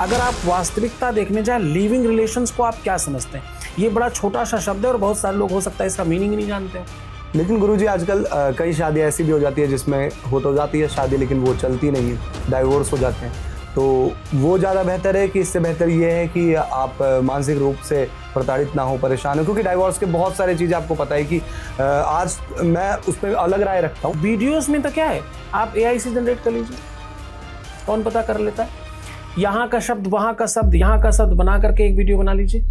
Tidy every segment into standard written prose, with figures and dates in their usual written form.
अगर आप वास्तविकता देखने जाए, लिविंग रिलेशंस को आप क्या समझते हैं? ये बड़ा छोटा सा शब्द है और बहुत सारे लोग हो सकता है इसका मीनिंग ही नहीं जानते हो। लेकिन गुरुजी आजकल कई शादियाँ ऐसी भी हो जाती है जिसमें हो तो जाती है शादी लेकिन वो चलती नहीं है, डाइवोर्स हो जाते हैं। तो वो ज़्यादा बेहतर है कि इससे बेहतर ये है कि आप मानसिक रूप से प्रताड़ित ना हो, परेशान हो? क्योंकि डाइवोर्स के बहुत सारी चीज़ें आपको पता है कि आज मैं उस पर अलग राय रखता हूँ। वीडियोस में तो क्या है, आप AI से जनरेट कर लीजिए, कौन पता कर लेता है। यहाँ का शब्द, वहाँ का शब्द, यहाँ का शब्द बना करके एक वीडियो बना लीजिए।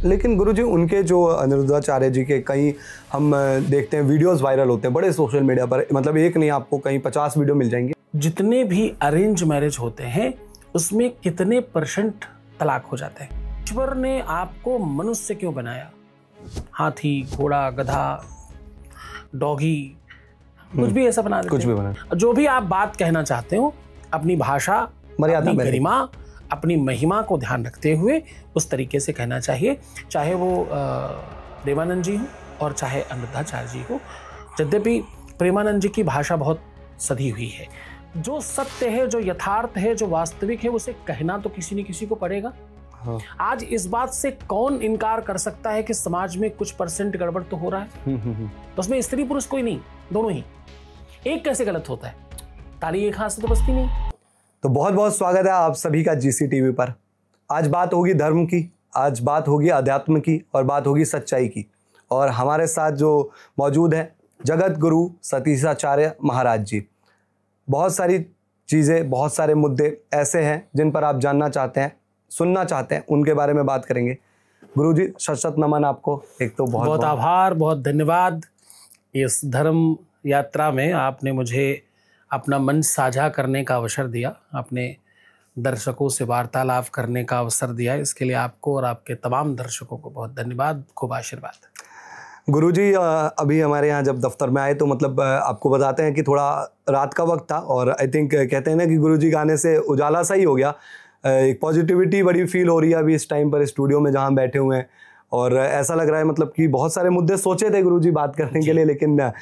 लेकिन गुरुजी उनके जो अनिरुद्धाचार्य जी के कई हम देखते हैं वीडियोस वायरल होते हैं बड़े सोशल मीडिया पर, मतलब एक नहीं आपको कहीं 50 वीडियो मिल जाएंगे। जितने भी अरेंज मैरिज होते हैं उसमें कितने % तलाक हो जाते हैं? ईश्वर ने आपको मनुष्य क्यों बनाया? हाथी, घोड़ा, गधा, डॉगी, कुछ भी ऐसा बना देते कुछ भी बना। जो भी आप बात कहना चाहते हो, अपनी भाषा, मर्यादा, अपनी गरिमा, अपनी महिमा को ध्यान रखते हुए उस तरीके से कहना चाहिए, चाहे वो प्रेमानंद जी हो और चाहे अनिरुद्धाचार्य जी हो। यद्यपि प्रेमानंद जी की भाषा बहुत सधी हुई है। जो सत्य है, जो यथार्थ है, जो वास्तविक है, उसे कहना तो किसी न किसी को पड़ेगा। हाँ। आज इस बात से कौन इनकार कर सकता है कि समाज में कुछ % गड़बड़ तो हो रहा है? तो उसमें स्त्री पुरुष कोई नहीं, दोनों ही। एक कैसे गलत होता है? ताली एक हाथ से तो बजती नहीं। तो बहुत बहुत स्वागत है आप सभी का GC टीवी पर। आज बात होगी धर्म की, आज बात होगी अध्यात्म की और बात होगी सच्चाई की। और हमारे साथ जो मौजूद है जगत गुरु सतीशाचार्य महाराज जी। बहुत सारी चीज़ें, बहुत सारे मुद्दे ऐसे हैं जिन पर आप जानना चाहते हैं, सुनना चाहते हैं, उनके बारे में बात करेंगे। गुरु जी शत नमन आपको। एक तो बहुत बहुत आभार, बहुत धन्यवाद। इस धर्म यात्रा में आपने मुझे अपना मंच साझा करने का अवसर दिया, अपने दर्शकों से वार्तालाप करने का अवसर दिया, इसके लिए आपको और आपके तमाम दर्शकों को बहुत धन्यवाद, खूब आशीर्वाद। गुरुजी अभी हमारे यहाँ जब दफ्तर में आए तो मतलब आपको बताते हैं कि थोड़ा रात का वक्त था और आई थिंक कहते हैं ना कि गुरुजी के आने से उजाला सा ही हो गया। एक पॉजिटिविटी बड़ी फील हो रही है अभी इस टाइम पर स्टूडियो में जहाँ बैठे हुए हैं। और ऐसा लग रहा है मतलब कि बहुत सारे मुद्दे सोचे थे गुरुजी बात करने के लिए, लेकिन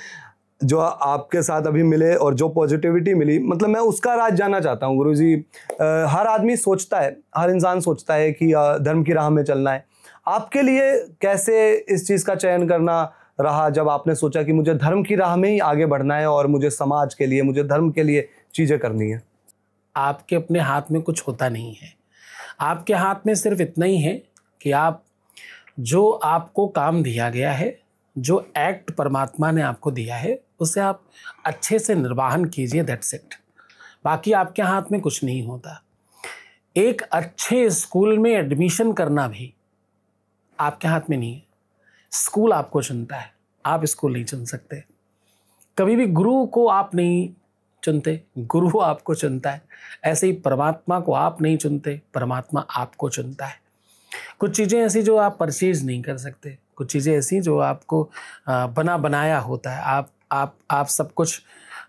जो आपके साथ अभी मिले और जो पॉजिटिविटी मिली, मतलब मैं उसका राज जानना चाहता हूँ गुरुजी। हर आदमी सोचता है, हर इंसान सोचता है कि धर्म की राह में चलना है। आपके लिए कैसे इस चीज़ का चयन करना रहा जब आपने सोचा कि मुझे धर्म की राह में ही आगे बढ़ना है और मुझे समाज के लिए, मुझे धर्म के लिए चीज़ें करनी है? आपके अपने हाथ में कुछ होता नहीं है। आपके हाथ में सिर्फ इतना ही है कि आप जो आपको काम दिया गया है, जो एक्ट परमात्मा ने आपको दिया है, उसे आप अच्छे से निर्वाहन कीजिए, दैट्स इट। बाकी आपके हाथ में कुछ नहीं होता। एक अच्छे स्कूल में एडमिशन करना भी आपके हाथ में नहीं है। स्कूल आपको चुनता है, आप स्कूल नहीं चुन सकते। कभी भी गुरु को आप नहीं चुनते, गुरु आपको चुनता है। ऐसे ही परमात्मा को आप नहीं चुनते, परमात्मा आपको चुनता है। कुछ चीज़ें ऐसी जो आप परचेज नहीं कर सकते, कुछ चीज़ें ऐसी जो आपको बना बनाया होता है। आप सब कुछ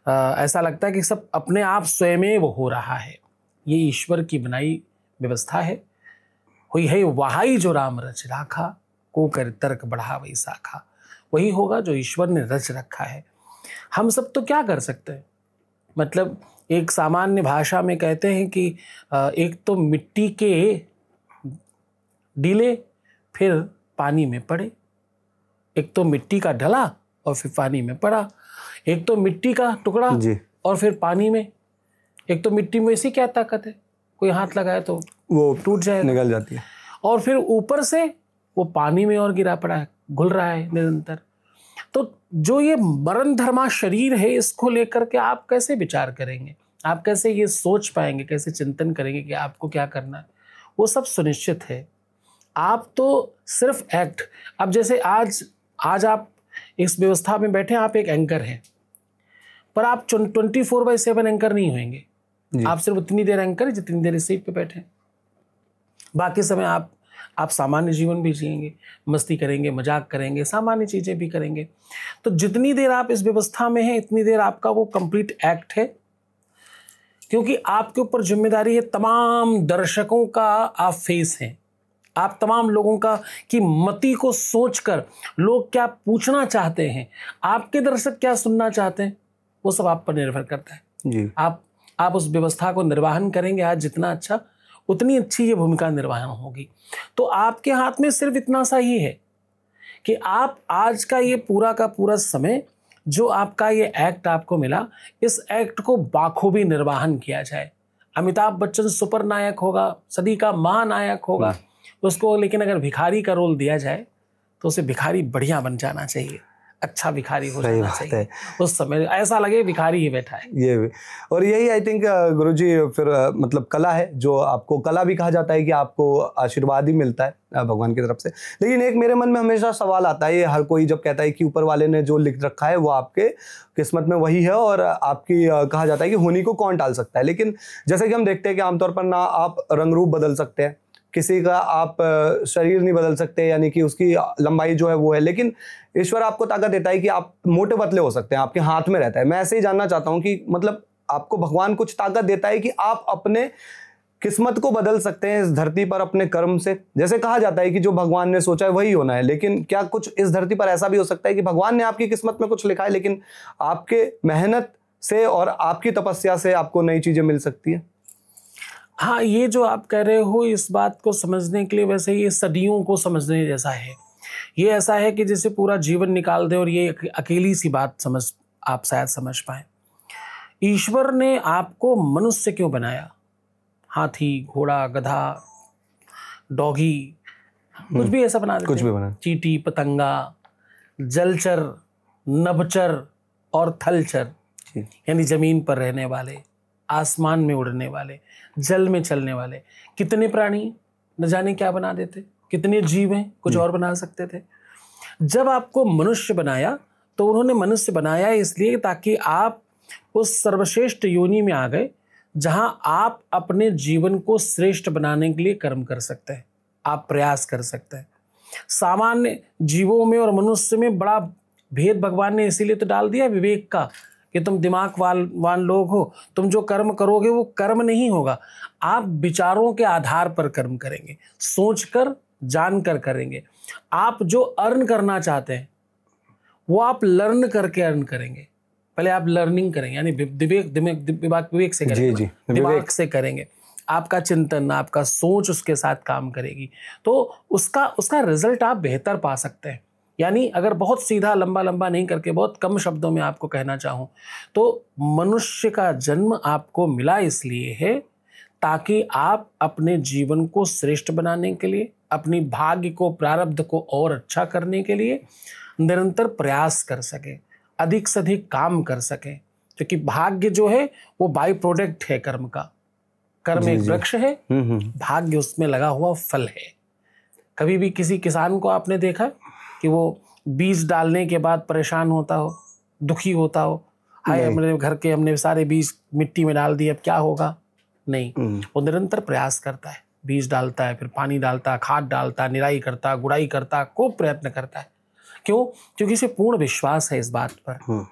ऐसा लगता है कि सब अपने आप स्वयं वो हो रहा है। ये ईश्वर की बनाई व्यवस्था है। हुई है वहाई जो राम रच राखा, को कर तर्क बढ़ा वही साखा। वही होगा जो ईश्वर ने रच रखा है। हम सब तो क्या कर सकते हैं? मतलब एक सामान्य भाषा में कहते हैं कि एक तो मिट्टी के डीले फिर पानी में पड़े, एक तो मिट्टी का ढला और फिर पानी में पड़ा, एक तो मिट्टी का टुकड़ा और फिर पानी में। एक तो मिट्टी में ऐसी क्या ताकत है, कोई हाथ लगाए तो वो टूट जाए, निकल जाती है। और फिर ऊपर से वो पानी में और गिरा पड़ा है, घुल रहा है निरंतर। तो जो ये मरण धर्मा शरीर है, इसको लेकर के आप कैसे विचार करेंगे? आप कैसे ये सोच पाएंगे, कैसे चिंतन करेंगे कि आपको क्या करना है? वो सब सुनिश्चित है। आप तो सिर्फ एक्ट, अब जैसे आज आप इस व्यवस्था में बैठे, आप एक एंकर हैं, पर आप 24/7 एंकर नहीं होंगे। आप सिर्फ उतनी देर एंकर है जितनी देर इस सीट पे बैठे। बाकी समय आप सामान्य जीवन भी जिएंगे, मस्ती करेंगे, मजाक करेंगे, सामान्य चीज़ें भी करेंगे। तो जितनी देर आप इस व्यवस्था में हैं, इतनी देर आपका वो कंप्लीट एक्ट है, क्योंकि आपके ऊपर जिम्मेदारी है तमाम दर्शकों का आप फेस हैं। आप तमाम लोगों का की मति को सोचकर लोग क्या पूछना चाहते हैं, आपके दर्शक क्या सुनना चाहते हैं, वो सब आप पर निर्भर करता है। जी। आप उस व्यवस्था को निर्वाहन करेंगे आज जितना अच्छा, उतनी अच्छी ये भूमिका निर्वहन होगी। तो आपके हाथ में सिर्फ इतना सा ही है कि आप आज का ये पूरा का पूरा समय जो आपका ये एक्ट आपको मिला, इस एक्ट को बाखूबी निर्वहन किया जाए। अमिताभ बच्चन सुपर नायक होगा, सदी का महानायक होगा उसको, लेकिन अगर भिखारी का रोल दिया जाए तो उसे भिखारी बढ़िया बन जाना चाहिए, अच्छा भिखारी हो जाना चाहिए। उस समय ऐसा लगे भिखारी ही बैठा है। ये भी, और यही आई थिंक गुरुजी फिर मतलब कला है, जो आपको कला भी कहा जाता है कि आपको आशीर्वाद ही मिलता है भगवान की तरफ से। लेकिन एक मेरे मन में हमेशा सवाल आता है, ये हर कोई जब कहता है कि ऊपर वाले ने जो लिख रखा है वो आपके किस्मत में वही है और आपकी कहा जाता है कि होनी को कौन टाल सकता है। लेकिन जैसे कि हम देखते हैं कि आमतौर पर ना आप रंग रूप बदल सकते हैं, किसी का आप शरीर नहीं बदल सकते, यानी कि उसकी लंबाई जो है वो है, लेकिन ईश्वर आपको ताकत देता है कि आप मोटे पतले हो सकते हैं, आपके हाथ में रहता है। मैं ऐसे ही जानना चाहता हूं कि मतलब आपको भगवान कुछ ताकत देता है कि आप अपने किस्मत को बदल सकते हैं इस धरती पर अपने कर्म से। जैसे कहा जाता है कि जो भगवान ने सोचा है वही होना है, लेकिन क्या कुछ इस धरती पर ऐसा भी हो सकता है कि भगवान ने आपकी किस्मत में कुछ लिखा है, लेकिन आपके मेहनत से और आपकी तपस्या से आपको नई चीजें मिल सकती है? हाँ, ये जो आप कह रहे हो, इस बात को समझने के लिए वैसे ये सदियों को समझने जैसा है। ये ऐसा है कि जैसे पूरा जीवन निकाल दे और ये अकेली सी बात आप शायद समझ पाए। ईश्वर ने आपको मनुष्य क्यों बनाया? हाथी, घोड़ा, गधा, डॉगी, कुछ भी ऐसा बना देते, कुछ भी बना, चींटी, पतंगा, जलचर, नभचर और थलचर, यानी जमीन पर रहने वाले, आसमान में उड़ने वाले, जल में चलने वाले, कितने प्राणी न जाने क्या बना देते, कितने जीव हैं, कुछ और बना सकते थे। जब आपको मनुष्य बनाया तो उन्होंने मनुष्य बनाया इसलिए ताकि आप उस सर्वश्रेष्ठ योनि में आ गए जहां आप अपने जीवन को श्रेष्ठ बनाने के लिए कर्म कर सकते हैं, आप प्रयास कर सकते हैं। सामान्य जीवों में और मनुष्य में बड़ा भेद भगवान ने इसीलिए तो डाल दिया विवेक का, कि तुम दिमाग वान लोग हो, तुम जो कर्म करोगे वो कर्म नहीं होगा, आप विचारों के आधार पर कर्म करेंगे, सोचकर जानकर करेंगे। आप जो अर्न करना चाहते हैं वो आप लर्न करके अर्न करेंगे। पहले आप लर्निंग करेंगे, यानी विवेक से करेंगे, दिमाग से करेंगे। आपका चिंतन, आपका सोच उसके साथ काम करेगी तो उसका रिजल्ट आप बेहतर पा सकते हैं। यानी अगर बहुत सीधा लंबा नहीं करके बहुत कम शब्दों में आपको कहना चाहूँ तो मनुष्य का जन्म आपको मिला इसलिए है ताकि आप अपने जीवन को श्रेष्ठ बनाने के लिए, अपनी भाग्य को, प्रारब्ध को और अच्छा करने के लिए निरंतर प्रयास कर सकें, अधिक से अधिक काम कर सकें। क्योंकि भाग्य जो है वो बाई प्रोडक्ट है कर्म का। कर्म एक वृक्ष है, भाग्य उसमें लगा हुआ फल है। कभी भी किसी किसान को आपने देखा कि वो बीज डालने के बाद परेशान होता हो, दुखी होता हो, हाय हमने घर के हमने सारे बीज मिट्टी में डाल दिए, अब क्या होगा? नहीं, वो निरंतर प्रयास करता है, बीज डालता है, फिर पानी डालता है, खाद डालता है, निराई करता है, गुड़ाई करता है, खूब प्रयत्न करता है। क्यों? क्योंकि इसे पूर्ण विश्वास है इस बात पर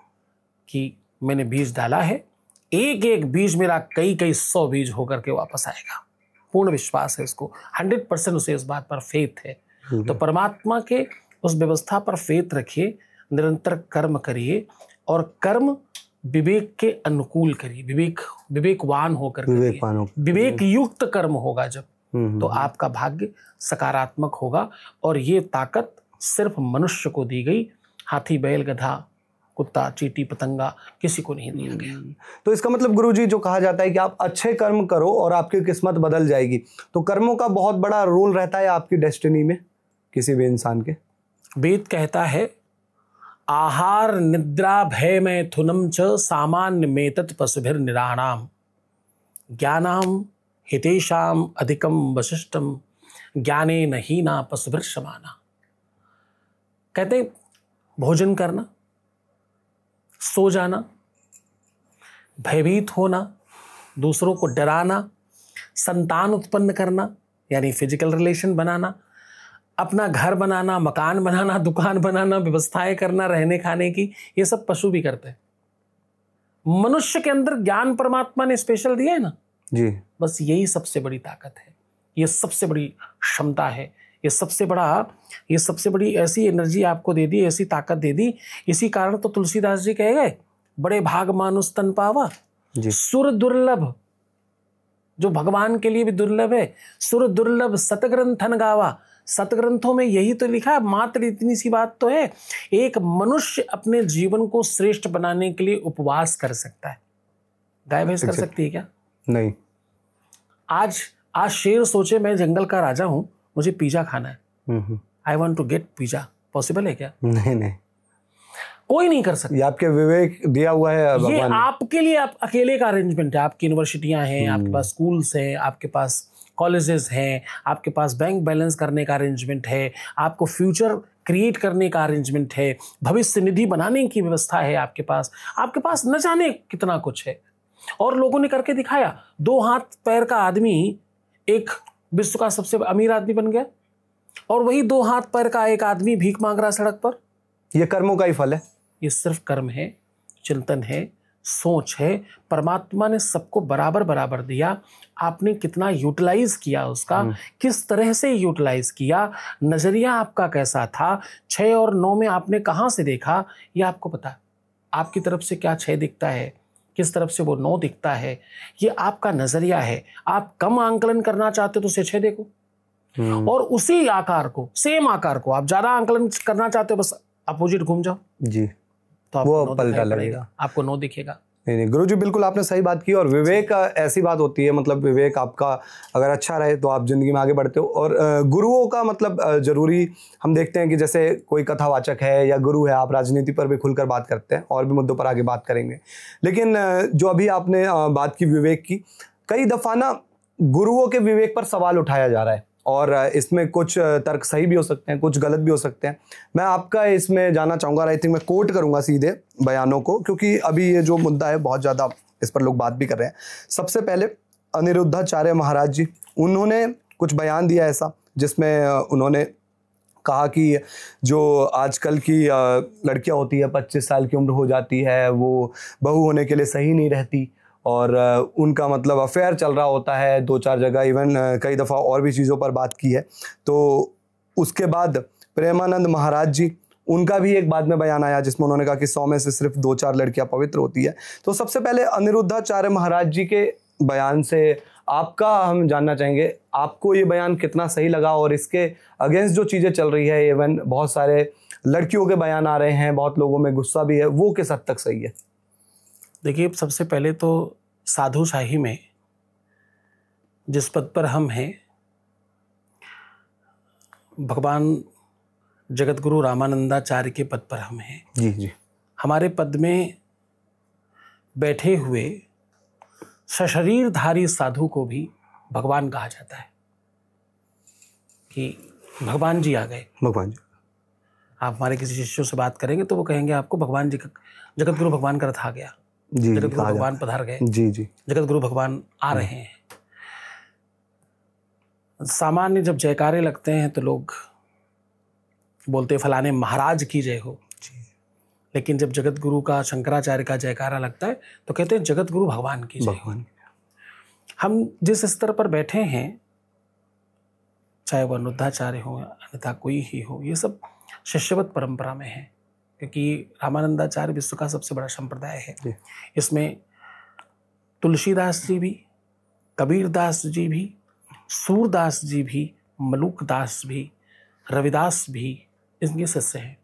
कि मैंने बीज डाला है, एक एक बीज मेरा कई 100 बीज होकर के वापस आएगा। पूर्ण विश्वास है उसको, 100% उसे इस बात पर फेथ है। तो परमात्मा के उस व्यवस्था पर फेथ रखिए, निरंतर कर्म करिए और कर्म विवेक के अनुकूल करिए, विवेकवान होकर विवेक युक्त कर्म होगा जब, तो आपका भाग्य सकारात्मक होगा। और ये ताकत सिर्फ मनुष्य को दी गई, हाथी, बैल, गधा, कुत्ता, चींटी, पतंगा किसी को नहीं दिया गया। तो इसका मतलब गुरुजी जो कहा जाता है कि आप अच्छे कर्म करो और आपकी किस्मत बदल जाएगी, तो कर्मों का बहुत बड़ा रोल रहता है आपकी डेस्टिनी में किसी भी इंसान के। वेद कहता है आहार निद्रा भय मैथुनम च सामान्य मेतत् पशुभिर निराणाम ज्ञानाम हितेशाम अधिकम वशिष्ठम ज्ञाने नहीं ना पशुभिर समाना। कहते हैं भोजन करना, सो जाना, भयभीत होना, दूसरों को डराना, संतान उत्पन्न करना यानी फिजिकल रिलेशन बनाना, अपना घर बनाना, मकान बनाना, दुकान बनाना, व्यवस्थाएं करना रहने खाने की, ये सब पशु भी करते हैं। मनुष्य के अंदर ज्ञान परमात्मा ने स्पेशल दिया है ना जी, बस यही सबसे बड़ी ताकत है, ये सबसे बड़ी क्षमता है, ये सबसे बड़ी ऐसी एनर्जी आपको दे दी, ऐसी ताकत दे दी। इसी कारण तो तुलसीदास जी कहे गए बड़े भाग मानुष तन पावा, सुर दुर्लभ जो भगवान के लिए भी दुर्लभ है। सुर दुर्लभ सतग्रंथन गावा, सतग्रंथों में यही तो लिखा है। मात्र इतनी सी बात तो है, एक मनुष्य अपने जीवन को श्रेष्ठ बनाने के लिए उपवास कर सकता है। गाय भैंस कर सकती है क्या? नहीं। आज शेर सोचे मैं जंगल का राजा हूं, मुझे पिज्जा खाना है, I want to get pizza, possible है क्या? नहीं नहीं, कोई नहीं कर सकता। ये आपके विवेक दिया हुआ है भगवान ये ने। आपके लिए आप अकेले का अरेंजमेंट है। आपकी यूनिवर्सिटियां हैं, आपके पास स्कूल्स हैं, आपके पास कॉलेजेस हैं, आपके पास बैंक बैलेंस करने का अरेंजमेंट है, आपको फ्यूचर क्रिएट करने का अरेंजमेंट है, भविष्य निधि बनाने की व्यवस्था है आपके पास न जाने कितना कुछ है। और लोगों ने करके दिखाया। 2 हाथ पैर का आदमी एक विश्व का सबसे अमीर आदमी बन गया, और वही 2 हाथ पैर का एक आदमी भीख मांग रहा सड़क पर। ये कर्मों का ही फल है। ये सिर्फ कर्म है, चिंतन है, सोच है। परमात्मा ने सबको बराबर बराबर दिया, आपने कितना यूटिलाइज किया उसका, किस तरह से यूटिलाइज किया, नजरिया आपका कैसा था, 6 और 9 में आपने कहाँ से देखा, ये आपको पता है। आपकी तरफ से क्या 6 दिखता है, किस तरफ से वो 9 दिखता है, ये आपका नजरिया है। आप कम आंकलन करना चाहते हो तो 6 देखो, और उसी आकार को, सेम आकार को आप ज्यादा आंकलन करना चाहते हो, बस अपोजिट घूम जाओ जी, तो वो आपको 9 पलटा दिखाई लगेगा, पड़ेगा, आपको 9 दिखेगा। नहीं गुरुजी, बिल्कुल आपने सही बात की। और विवेक ऐसी बात होती है, मतलब विवेक आपका अगर अच्छा रहे तो आप जिंदगी में आगे बढ़ते हो। और गुरुओं का मतलब जरूरी, हम देखते हैं कि जैसे कोई कथावाचक है या गुरु है, आप राजनीति पर भी खुलकर बात करते हैं, और भी मुद्दों पर आगे बात करेंगे। लेकिन जो अभी आपने बात की विवेक की, कई दफा ना गुरुओं के विवेक पर सवाल उठाया जा रहा है, और इसमें कुछ तर्क सही भी हो सकते हैं, कुछ गलत भी हो सकते हैं। मैं आपका इसमें जानना चाहूँगा, आई थिंक मैं कोट करूँगा सीधे बयानों को, क्योंकि अभी ये जो मुद्दा है बहुत ज़्यादा इस पर लोग बात भी कर रहे हैं। सबसे पहले अनिरुद्धाचार्य महाराज जी, उन्होंने कुछ बयान दिया ऐसा, जिसमें उन्होंने कहा कि जो आजकल की लड़कियाँ होती है, 25 साल की उम्र हो जाती है, वो बहू होने के लिए सही नहीं रहती, और उनका मतलब अफेयर चल रहा होता है 2-4 जगह, इवन कई दफ़ा और भी चीज़ों पर बात की है। तो उसके बाद प्रेमानंद महाराज जी, उनका भी एक बाद में बयान आया जिसमें उन्होंने कहा कि 100 में से सिर्फ 2-4 लड़कियां पवित्र होती है। तो सबसे पहले अनिरुद्धाचार्य महाराज जी के बयान से आपका हम जानना चाहेंगे, आपको ये बयान कितना सही लगा, और इसके अगेंस्ट जो चीज़ें चल रही है, इवन बहुत सारे लड़कियों के बयान आ रहे हैं, बहुत लोगों में गुस्सा भी है, वो किस हद तक सही है? देखिए, सबसे पहले तो साधुशाही में जिस पद पर हम हैं, भगवान जगतगुरु रामानंदाचार्य के पद पर हम हैं। जी जी। हमारे पद में बैठे हुए सशरीरधारी साधु को भी भगवान कहा जाता है, कि भगवान जी आ गए। भगवान जी, आप हमारे किसी शिष्यों से बात करेंगे तो वो कहेंगे आपको भगवान जी का, जगतगुरु भगवान का रथ आ गया, जी, जगतगुरु भगवान पधार गए, जी जी, जगतगुरु भगवान आ रहे हैं। सामान्य जब जयकारे लगते हैं तो लोग बोलते फलाने महाराज की जय हो, लेकिन जब जगतगुरु का, शंकराचार्य का जयकारा लगता है तो कहते हैं जगतगुरु भगवान की जय हो। हम जिस स्तर पर बैठे हैं, चाहे वह अनिरुद्धाचार्य हो अन्यथा कोई ही हो, ये सब शिष्यवत परंपरा में है, क्योंकि रामानंदाचार्य विश्व का सबसे बड़ा संप्रदाय है। इसमें तुलसीदास जी भी, कबीरदास जी भी, सूरदास जी भी, मलुकदास भी, रविदास भी इनके शिष्य हैं।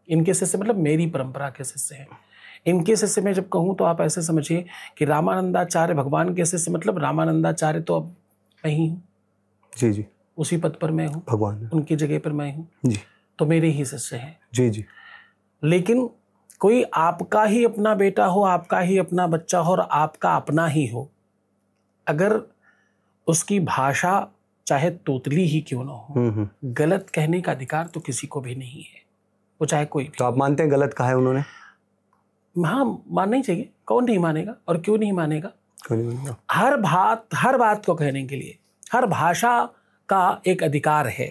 इनके शिष्य मतलब मेरी परंपरा के शिष्य हैं। इनके शिष्य में जब कहूँ तो आप ऐसे समझिए कि रामानंदाचार्य भगवान के शिष्य, मतलब रामानंदाचार्य तो अब मैं ही हूँ, जी जी, उसी पद पर मैं हूँ, भगवान उनकी जगह पर मैं हूँ, जी, तो मेरे ही शिष्य हैं। जी जी। लेकिन कोई आपका ही अपना बेटा हो, आपका ही अपना बच्चा हो, और आपका अपना ही हो, अगर उसकी भाषा चाहे तोतली ही क्यों ना हो, गलत कहने का अधिकार तो किसी को भी नहीं है, वो चाहे कोई भी। तो आप मानते हैं गलत कहा है उन्होंने? हाँ, मानना ही चाहिए। कौन नहीं मानेगा, और क्यों नहीं मानेगा? क्यों नहीं मानेगा? हर बात को कहने के लिए हर भाषा का एक अधिकार है।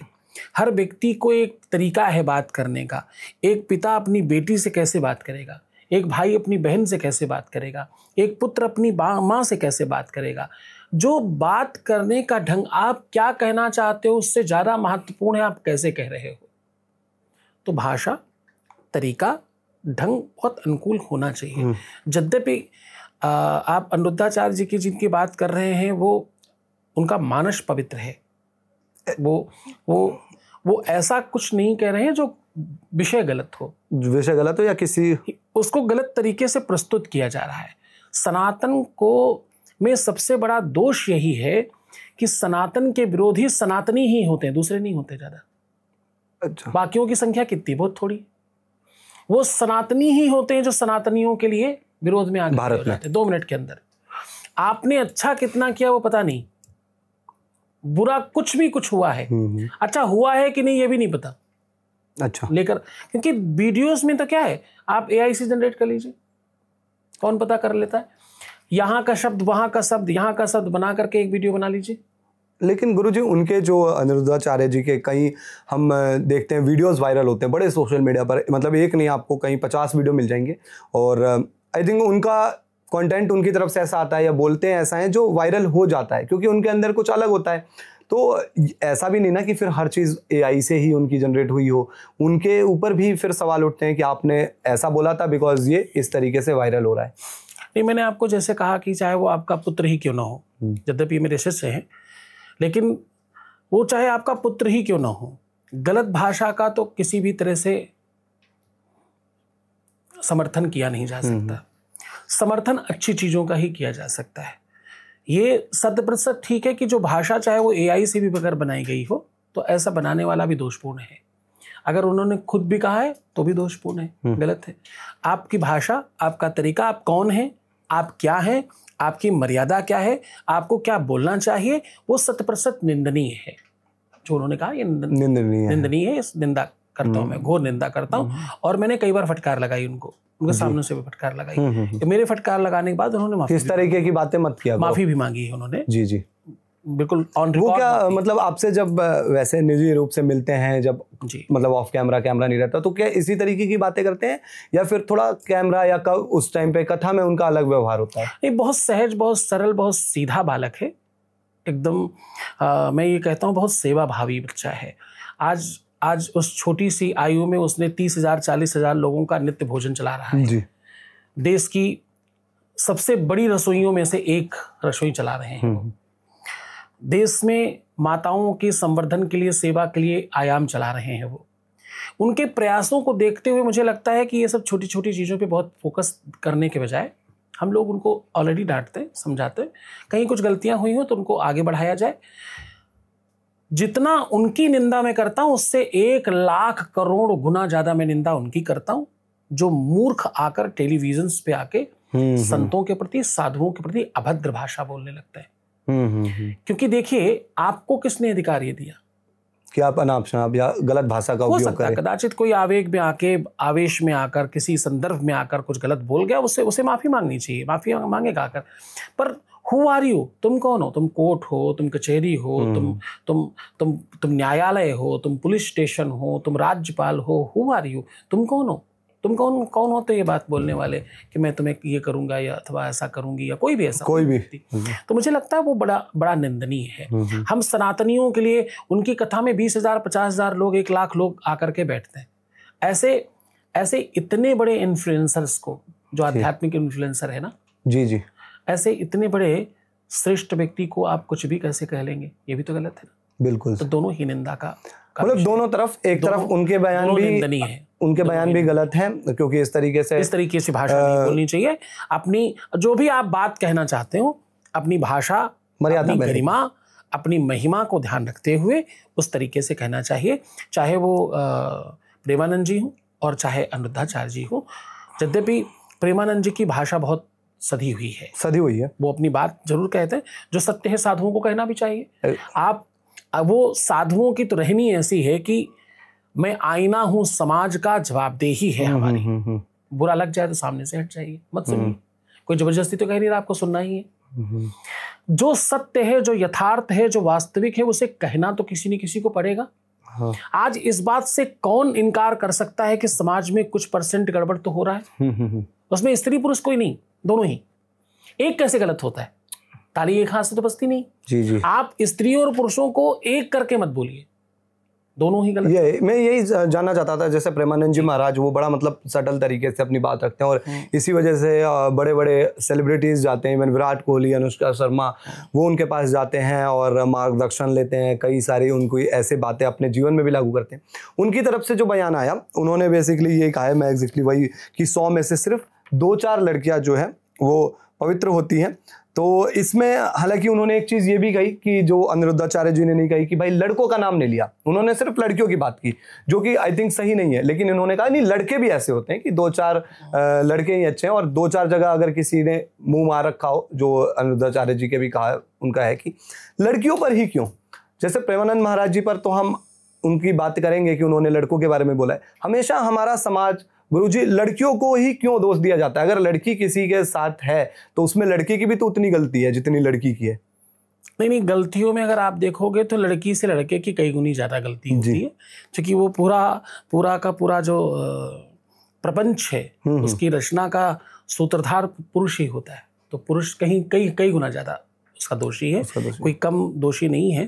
हर व्यक्ति को एक तरीका है बात करने का। एक पिता अपनी बेटी से कैसे बात करेगा, एक भाई अपनी बहन से कैसे बात करेगा, एक पुत्र अपनी माँ से कैसे बात करेगा। जो बात करने का ढंग, आप क्या कहना चाहते हो उससे ज़्यादा महत्वपूर्ण है आप कैसे कह रहे हो। तो भाषा, तरीका, ढंग बहुत अनुकूल होना चाहिए। यद्यपि आप अनिरुद्धाचार्य जी की जिनकी बात कर रहे हैं, वो उनका मानस पवित्र है। वो ऐसा कुछ नहीं कह रहे हैं जो विषय गलत हो या किसी उसको गलत तरीके से प्रस्तुत किया जा रहा है। सनातन को में सबसे बड़ा दोष यही है कि सनातन के विरोधी सनातनी ही होते हैं, दूसरे नहीं होते ज्यादा। अच्छा। बाकियों की संख्या कितनी, बहुत थोड़ी। वो सनातनी ही होते हैं जो सनातनियों के लिए विरोध में आगे हो जाते हैं 2 मिनट के अंदर। आपने अच्छा कितना किया वो पता नहीं, बुरा कुछ हुआ है, अच्छा हुआ है कि नहीं ये भी नहीं पता। अच्छा। लेकर क्योंकि वीडियोस में तो क्या है, आप एआई से जनरेट कर लीजिए, कौन पता कर लेता है, यहाँ का शब्द वहां का शब्द यहाँ का शब्द बना करके एक वीडियो बना लीजिए। लेकिन गुरुजी उनके जो अनिरुद्धाचार्य जी के कई हम देखते हैं वीडियोस वायरल होते हैं बड़े सोशल मीडिया पर, मतलब एक नहीं आपको कहीं 50 वीडियो मिल जाएंगे, और आई थिंक उनका कंटेंट उनकी तरफ से ऐसा आता है या बोलते हैं ऐसा है जो वायरल हो जाता है, क्योंकि उनके अंदर कुछ अलग होता है। तो ऐसा भी नहीं ना कि फिर हर चीज़ एआई से ही उनकी जनरेट हुई हो, उनके ऊपर भी फिर सवाल उठते हैं कि आपने ऐसा बोला था बिकॉज ये इस तरीके से वायरल हो रहा है। नहीं, मैंने आपको जैसे कहा कि चाहे वो आपका पुत्र ही क्यों ना हो, यद्यपि मेरे शिष्य हैं, लेकिन वो चाहे आपका पुत्र ही क्यों ना हो, गलत भाषा का तो किसी भी तरह से समर्थन किया नहीं जा सकता। समर्थन अच्छी चीज़ों का ही किया जा सकता है। ये 100% ठीक है कि जो भाषा चाहे वो एआई से भी अगर बनाई गई हो तो ऐसा बनाने वाला भी दोषपूर्ण है। अगर उन्होंने खुद भी कहा है तो भी दोषपूर्ण है, गलत है। आपकी भाषा, आपका तरीका, आप कौन हैं, आप क्या हैं, आपकी मर्यादा क्या है, आपको क्या बोलना चाहिए, वो 100% निंदनीय है। जो उन्होंने कहा ये निंदनीय है, इस निंदा करता हूँ मैं, घोर निंदा करता हूँ। और मैंने कई बार फटकार लगाई उनके सामने से भी फटकार लगाई। मेरे फटकार लगाने के बाद उन्होंने किस तरीके की बातें मत किया, माफी भी मांगी है उन्होंने। जी जी, बिल्कुल ऑन रिकॉर्ड। वो क्या मतलब आपसे जब वैसे निजी रूप से मिलते हैं, जब जी, मतलब ऑफ कैमरा नहीं रहता, तो क्या इसी तरीके की बातें करते हैं या फिर थोड़ा कैमरा या कब उस टाइम पे कथा में उनका अलग व्यवहार होता है? ये बहुत सहज, बहुत सरल, बहुत सीधा बालक है एकदम। मैं ये कहता हूँ बहुत सेवा भावी बच्चा है। आज उस छोटी सी आयु में उसने 30,000 40,000 लोगों का नित्य भोजन चला रहा है जी। देश की सबसे बड़ी रसोइयों में से एक रसोई चला रहे हैं। देश में माताओं के संवर्धन के लिए, सेवा के लिए आयाम चला रहे हैं वो। उनके प्रयासों को देखते हुए मुझे लगता है कि ये सब छोटी छोटी चीज़ों पे बहुत फोकस करने के बजाय हम लोग उनको ऑलरेडी डांटते हैं, समझाते हैं। कहीं कुछ गलतियां हुई हो तो उनको आगे बढ़ाया जाए। जितना उनकी निंदा मैं करता हूं उससे 1 लाख करोड़ गुना ज्यादा मैं निंदा उनकी करता हूं, जो मूर्ख आकर टेलीविजन पे आके संतों के प्रति, साधुओं के प्रति अभद्र भाषा बोलने लगता है। क्योंकि देखिए, आपको किसने अधिकार ये दिया कि आप अनाप शनाप या गलत भाषा का उपयोग करें? कदाचित कोई आवेग में आके, आवेश में आकर, किसी संदर्भ में आकर कुछ गलत बोल गया, उसे माफी मांगनी चाहिए, माफी मांगेगा आकर। पर हु आर यू, तुम कौन हो? तुम कोर्ट हो, तुम कचहरी हो, तुम न्यायालय हो, तुम पुलिस स्टेशन हो, तुम राज्यपाल हो। हु आर यू, तुम कौन हो? तुम कौन होते ये बात बोलने वाले कि मैं तुम्हें ये करूंगा या अथवा ऐसा करूंगी या कोई भी ऐसा, कोई भी। तो मुझे लगता है वो बड़ा निंदनीय है। हम सनातनियों के लिए उनकी कथा में 20,000 50,000 लोग, 1 लाख लोग आकर के बैठते हैं। ऐसे इतने बड़े इन्फ्लुएंसर्स को, जो आध्यात्मिक इन्फ्लुएंसर है ना जी जी, ऐसे इतने बड़े श्रेष्ठ व्यक्ति को आप कुछ भी कैसे कह लेंगे? ये भी तो गलत है ना। बिल्कुल। तो दोनों ही निंदा का मतलब दोनों तरफ, एक तरफ उनके बयान भी, उनके बयान भी गलत हैं, क्योंकि इस तरीके से भाषा नहीं बोलनी चाहिए। अपनी जो भी आप बात कहना चाहते हो, अपनी भाषा, अपनी गरिमा, अपनी महिमा को ध्यान रखते हुए उस तरीके से कहना चाहिए। चाहे वो प्रेमानंद जी हो और चाहे अनिरुद्धाचार्य जी हो। यद्यपि प्रेमानंद जी की भाषा बहुत सधी हुई है, वो अपनी बात जरूर कहते हैं। जो सत्य है साधुओं को कहना भी चाहिए। वो साधुओं की तो रहनी ऐसी है कि मैं आईना हूं समाज का, जवाबदेही है हमारी। बुरा लग जाए तो सामने से हट जाइए, मत सुनिए। कोई जबरदस्ती तो कह नहीं रहा, आपको सुनना ही है। जो सत्य है, जो यथार्थ है, जो वास्तविक है, उसे कहना तो किसी न किसी को पड़ेगा। आज इस बात से कौन इनकार कर सकता है कि समाज में कुछ % गड़बड़ तो हो रहा है। उसमें स्त्री पुरुष कोई नहीं, दोनों ही। एक कैसे गलत होता है? ताली एक हाथ से तो बजती नहीं। जी जी। आप स्त्रियों और पुरुषों को एक करके मत बोलिए। दोनों ही गलत। ये मैं यही जानना चाहता था, जैसे प्रेमानंद जी महाराज वो बड़ा मतलब सटल तरीके से अपनी बात रखते हैं और इसी वजह से बड़े बड़े सेलिब्रिटीज जाते हैं, इवन विराट कोहली, अनुष्का शर्मा, वो उनके पास जाते हैं और मार्गदर्शन लेते हैं, कई सारी उनको ऐसे बातें अपने जीवन में भी लागू करते हैं। उनकी तरफ से जो बयान आया, उन्होंने बेसिकली ये कहा है, मैं एग्जैक्टली वही, कि 100 में से सिर्फ 2-4 लड़कियां जो है वो पवित्र होती हैं। तो इसमें हालांकि उन्होंने एक चीज ये भी कही कि जो अनिरुद्धाचार्य जी ने नहीं कही कि भाई लड़कों का नाम नहीं लिया, उन्होंने सिर्फ लड़कियों की बात की, जो कि आई थिंक सही नहीं है। लेकिन इन्होंने कहा नहीं, लड़के भी ऐसे होते हैं कि 2-4 लड़के ही अच्छे हैं, और 2-4 जगह अगर किसी ने मुंह मार रखा हो, जो अनिरुद्धाचार्य जी के भी कहा उनका है कि लड़कियों पर ही क्यों। जैसे प्रेमानंद महाराज जी पर तो हम उनकी बात करेंगे कि उन्होंने लड़कों के बारे में बोला है। हमेशा हमारा समाज, गुरुजी, लड़कियों को ही क्यों दोष दिया जाता है? अगर लड़की किसी के साथ है तो उसमें लड़की की भी तो उतनी गलती है जितनी लड़की की है। नहीं, गलतियों में अगर आप देखोगे तो लड़की से लड़के की कई गुनी ज़्यादा गलती होती है, क्योंकि वो पूरा का पूरा जो प्रपंच है उसकी रचना का सूत्रधार पुरुष ही होता है। तो पुरुष कई गुना ज़्यादा उसका दोषी है, कोई कम दोषी नहीं है।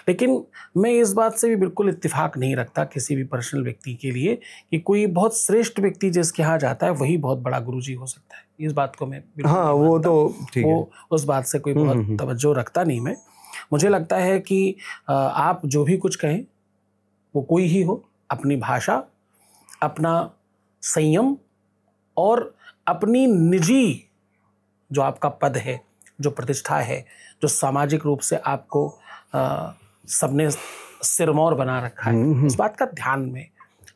लेकिन मैं इस बात से भी बिल्कुल इत्तेफाक नहीं रखता किसी भी पर्सनल व्यक्ति के लिए कि कोई बहुत श्रेष्ठ व्यक्ति जिसके यहाँ जाता है वही बहुत बड़ा गुरुजी हो सकता है। इस बात को मैं हाँ, वो तो ठीक है, उस बात से कोई बहुत तवज्जो रखता नहीं मैं। मुझे लगता है कि आप जो भी कुछ कहें वो कोई ही हो, अपनी भाषा, अपना संयम और अपनी निजी जो आपका पद है, जो प्रतिष्ठा है, जो सामाजिक रूप से आपको सबने सिरमौर बना रखा है, उस बात का ध्यान में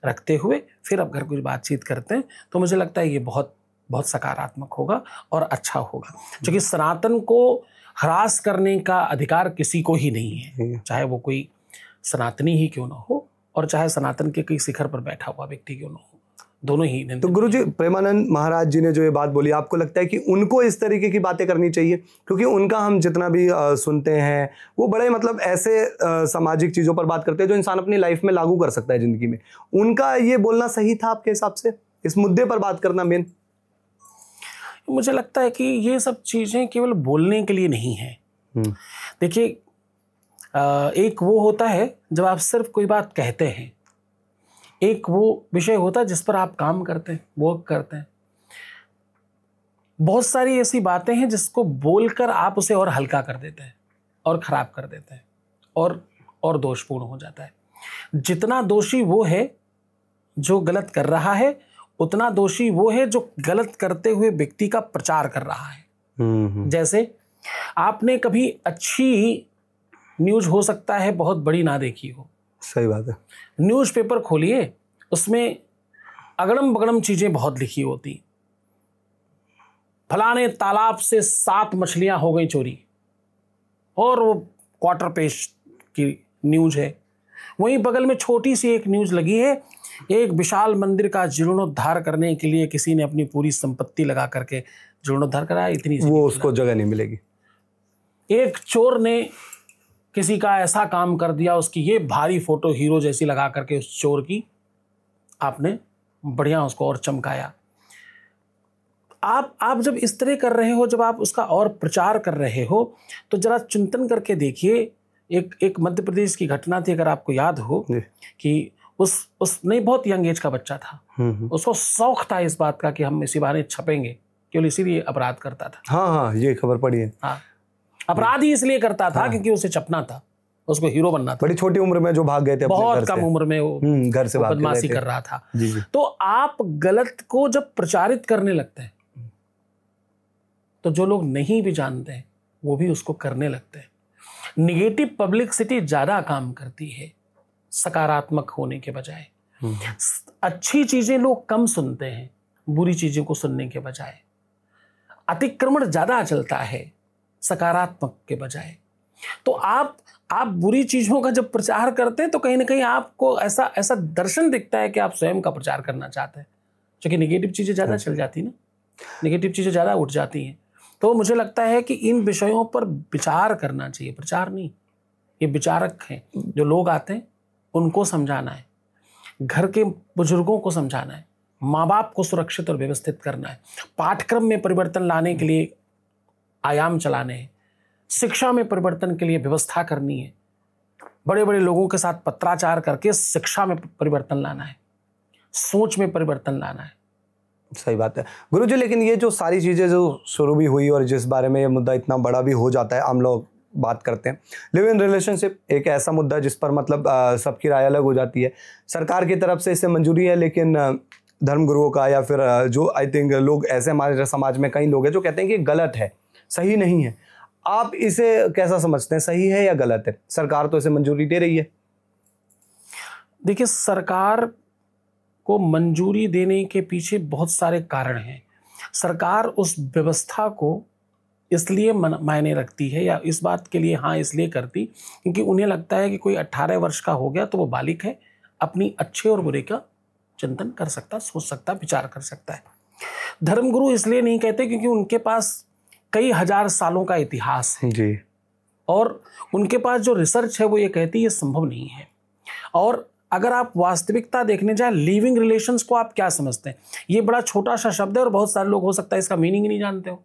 रखते हुए फिर अब अगर कुछ बातचीत करते हैं तो मुझे लगता है ये बहुत बहुत सकारात्मक होगा और अच्छा होगा। क्योंकि सनातन को ह्रास करने का अधिकार किसी को ही नहीं है, चाहे वो कोई सनातनी ही क्यों ना हो और चाहे सनातन के कई शिखर पर बैठा हुआ व्यक्ति क्यों ना हो, दोनों ही। तो गुरुजी, प्रेमानंद महाराज जी ने जो ये बात बोली, आपको लगता है कि उनको इस तरीके की बातें करनी चाहिए? क्योंकि उनका हम जितना भी सुनते हैं वो बड़े मतलब ऐसे सामाजिक चीज़ों पर बात करते हैं जो इंसान अपनी लाइफ में लागू कर सकता है ज़िंदगी में। उनका ये बोलना सही था आपके हिसाब से, इस मुद्दे पर बात करना मेन? मुझे लगता है कि ये सब चीज़ें केवल बोलने के लिए नहीं है। देखिए, एक वो होता है जब आप सिर्फ कोई बात कहते हैं, एक वो विषय होता है जिस पर आप काम करते हैं, वर्क करते हैं। बहुत सारी ऐसी बातें हैं जिसको बोलकर आप उसे और हल्का कर देते हैं और ख़राब कर देते हैं और दोषपूर्ण हो जाता है। जितना दोषी वो है जो गलत कर रहा है, उतना दोषी वो है जो गलत करते हुए व्यक्ति का प्रचार कर रहा है। जैसे आपने कभी अच्छी न्यूज़ हो सकता है बहुत बड़ी ना देखी हो, सही बात है, न्यूज़पेपर खोलिए, उसमें अगड़म बगड़म चीज़ें बहुत लिखी होती। फलाने तालाब से 7 मछलियां हो गई चोरी, और वो क्वार्टर पेज की न्यूज़ है। वहीं बगल में छोटी सी एक न्यूज़ लगी है, एक विशाल मंदिर का जीर्णोद्धार करने के लिए किसी ने अपनी पूरी संपत्ति लगा करके जीर्णोद्धार कराया। इतनी वो उसको जगह नहीं मिलेगी। एक चोर ने किसी का ऐसा काम कर दिया, उसकी ये भारी फोटो हीरो जैसी लगा करके उस चोर की आपने बढ़िया उसको और चमकाया। आप जब इस तरह कर रहे हो, जब आप उसका और प्रचार कर रहे हो, तो जरा चिंतन करके देखिए। एक मध्य प्रदेश की घटना थी, अगर आपको याद हो, कि उस नहीं, बहुत यंग एज का बच्चा था, उसको शौक था इस बात का कि हम इसी बहाने छपेंगे, केवल इसीलिए अपराध करता था। हाँ, ये खबर पड़ी है। हाँ, अपराध ही इसलिए करता था क्योंकि उसे छपना था, उसको हीरो बनना था। बड़ी छोटी उम्र में जो भाग गए थे, बहुत कम उम्र में वो घर से बदमाशी कर रहा था। तो आप गलत को जब प्रचारित करने लगते हैं तो जो लोग नहीं भी जानते हैं वो भी उसको करने लगते हैं। निगेटिव पब्लिसिटी ज्यादा काम करती है सकारात्मक होने के बजाय। अच्छी चीजें लोग कम सुनते हैं बुरी चीजों को सुनने के बजाय। अतिक्रमण ज्यादा चलता है सकारात्मक के बजाय। तो आप बुरी चीजों का जब प्रचार करते हैं तो कहीं ना कहीं आपको ऐसा दर्शन दिखता है कि आप स्वयं का प्रचार करना चाहते हैं, क्योंकि निगेटिव चीजें ज्यादा चल जाती ना, निगेटिव चीजें ज्यादा उठ जाती हैं। तो मुझे लगता है कि इन विषयों पर विचार करना चाहिए, प्रचार नहीं। ये विचारक हैं, जो लोग आते हैं उनको समझाना है, घर के बुजुर्गों को समझाना है, माँ बाप को सुरक्षित और व्यवस्थित करना है, पाठ्यक्रम में परिवर्तन लाने के लिए आयाम चलाने हैं, शिक्षा में परिवर्तन के लिए व्यवस्था करनी है। बड़े बड़े लोगों के साथ पत्राचार करके शिक्षा में परिवर्तन लाना है, सोच में परिवर्तन लाना है। सही बात है गुरुजी। लेकिन ये जो सारी चीज़ें जो शुरू भी हुई और जिस बारे में ये मुद्दा इतना बड़ा भी हो जाता है, हम लोग बात करते हैं लिव इन रिलेशनशिप, एक ऐसा मुद्दा जिस पर मतलब सबकी राय अलग हो जाती है। सरकार की तरफ से इसे मंजूरी है, लेकिन धर्मगुरुओं का या फिर जो आई थिंक लोग ऐसे हमारे समाज में कई लोग हैं जो कहते हैं कि गलत है, सही नहीं है। आप इसे कैसा समझते हैं, सही है या गलत है? सरकार तो इसे मंजूरी दे रही है। देखिए, सरकार को मंजूरी देने के पीछे बहुत सारे कारण हैं। सरकार उस व्यवस्था को इसलिए मायने रखती है या इस बात के लिए हाँ इसलिए करती क्योंकि उन्हें लगता है कि कोई 18 वर्ष का हो गया तो वो बालिग है, अपनी अच्छे और बुरे का चिंतन कर सकता, सोच सकता, विचार कर सकता है। धर्मगुरु इसलिए नहीं कहते क्योंकि उनके पास कई हजार सालों का इतिहास है जी, और उनके पास जो रिसर्च है वो ये कहती है ये संभव नहीं है। और अगर आप वास्तविकता देखने जाए, लिविंग रिलेशंस को आप क्या समझते हैं? ये बड़ा छोटा सा शब्द है और बहुत सारे लोग हो सकता है इसका मीनिंग ही नहीं जानते हो।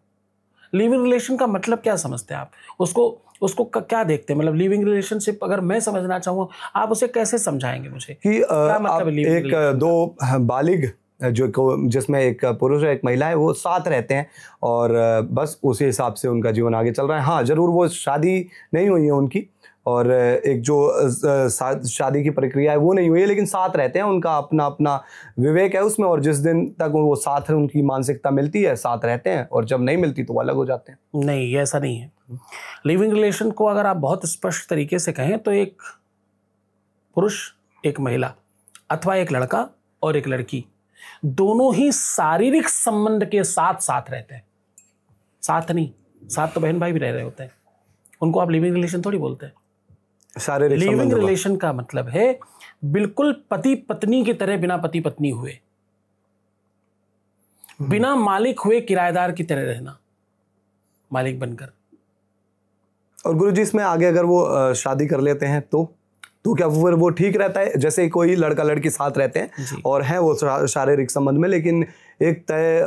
लिविंग रिलेशन का मतलब क्या समझते हैं आप? उसको क्या देखते हैं? मतलब लिविंग रिलेशनशिप अगर मैं समझना चाहूँ, आप उसे कैसे समझाएंगे मुझे कि क्या मतलब एक दो बालिग जो जिसमें एक पुरुष और एक महिला है वो साथ रहते हैं और बस उसी हिसाब से उनका जीवन आगे चल रहा है। हाँ जरूर वो शादी नहीं हुई है उनकी और एक जो शादी की प्रक्रिया है वो नहीं हुई है, लेकिन साथ रहते हैं, उनका अपना अपना विवेक है उसमें और जिस दिन तक वो साथ है उनकी मानसिकता मिलती है साथ रहते हैं और जब नहीं मिलती तो वो अलग हो जाते हैं। नहीं, ऐसा नहीं है। लिविंग रिलेशन को अगर आप बहुत स्पष्ट तरीके से कहें तो एक पुरुष, एक महिला अथवा एक लड़का और एक लड़की दोनों ही शारीरिक संबंध के साथ साथ रहते हैं। साथ नहीं, साथ तो बहन भाई भी रह रहे होते हैं, उनको आप लिविंग रिलेशन थोड़ी बोलते हैं। शारीरिक लिविंग रिलेशन का मतलब है बिल्कुल पति पत्नी की तरह, बिना पति पत्नी हुए, बिना मालिक हुए किराएदार की तरह रहना, मालिक बनकर। और गुरुजी इसमें आगे अगर वो शादी कर लेते हैं तो क्या फिर वो ठीक रहता है? जैसे कोई लड़का लड़की साथ रहते हैं और हैं वो शारीरिक संबंध में, लेकिन एक तय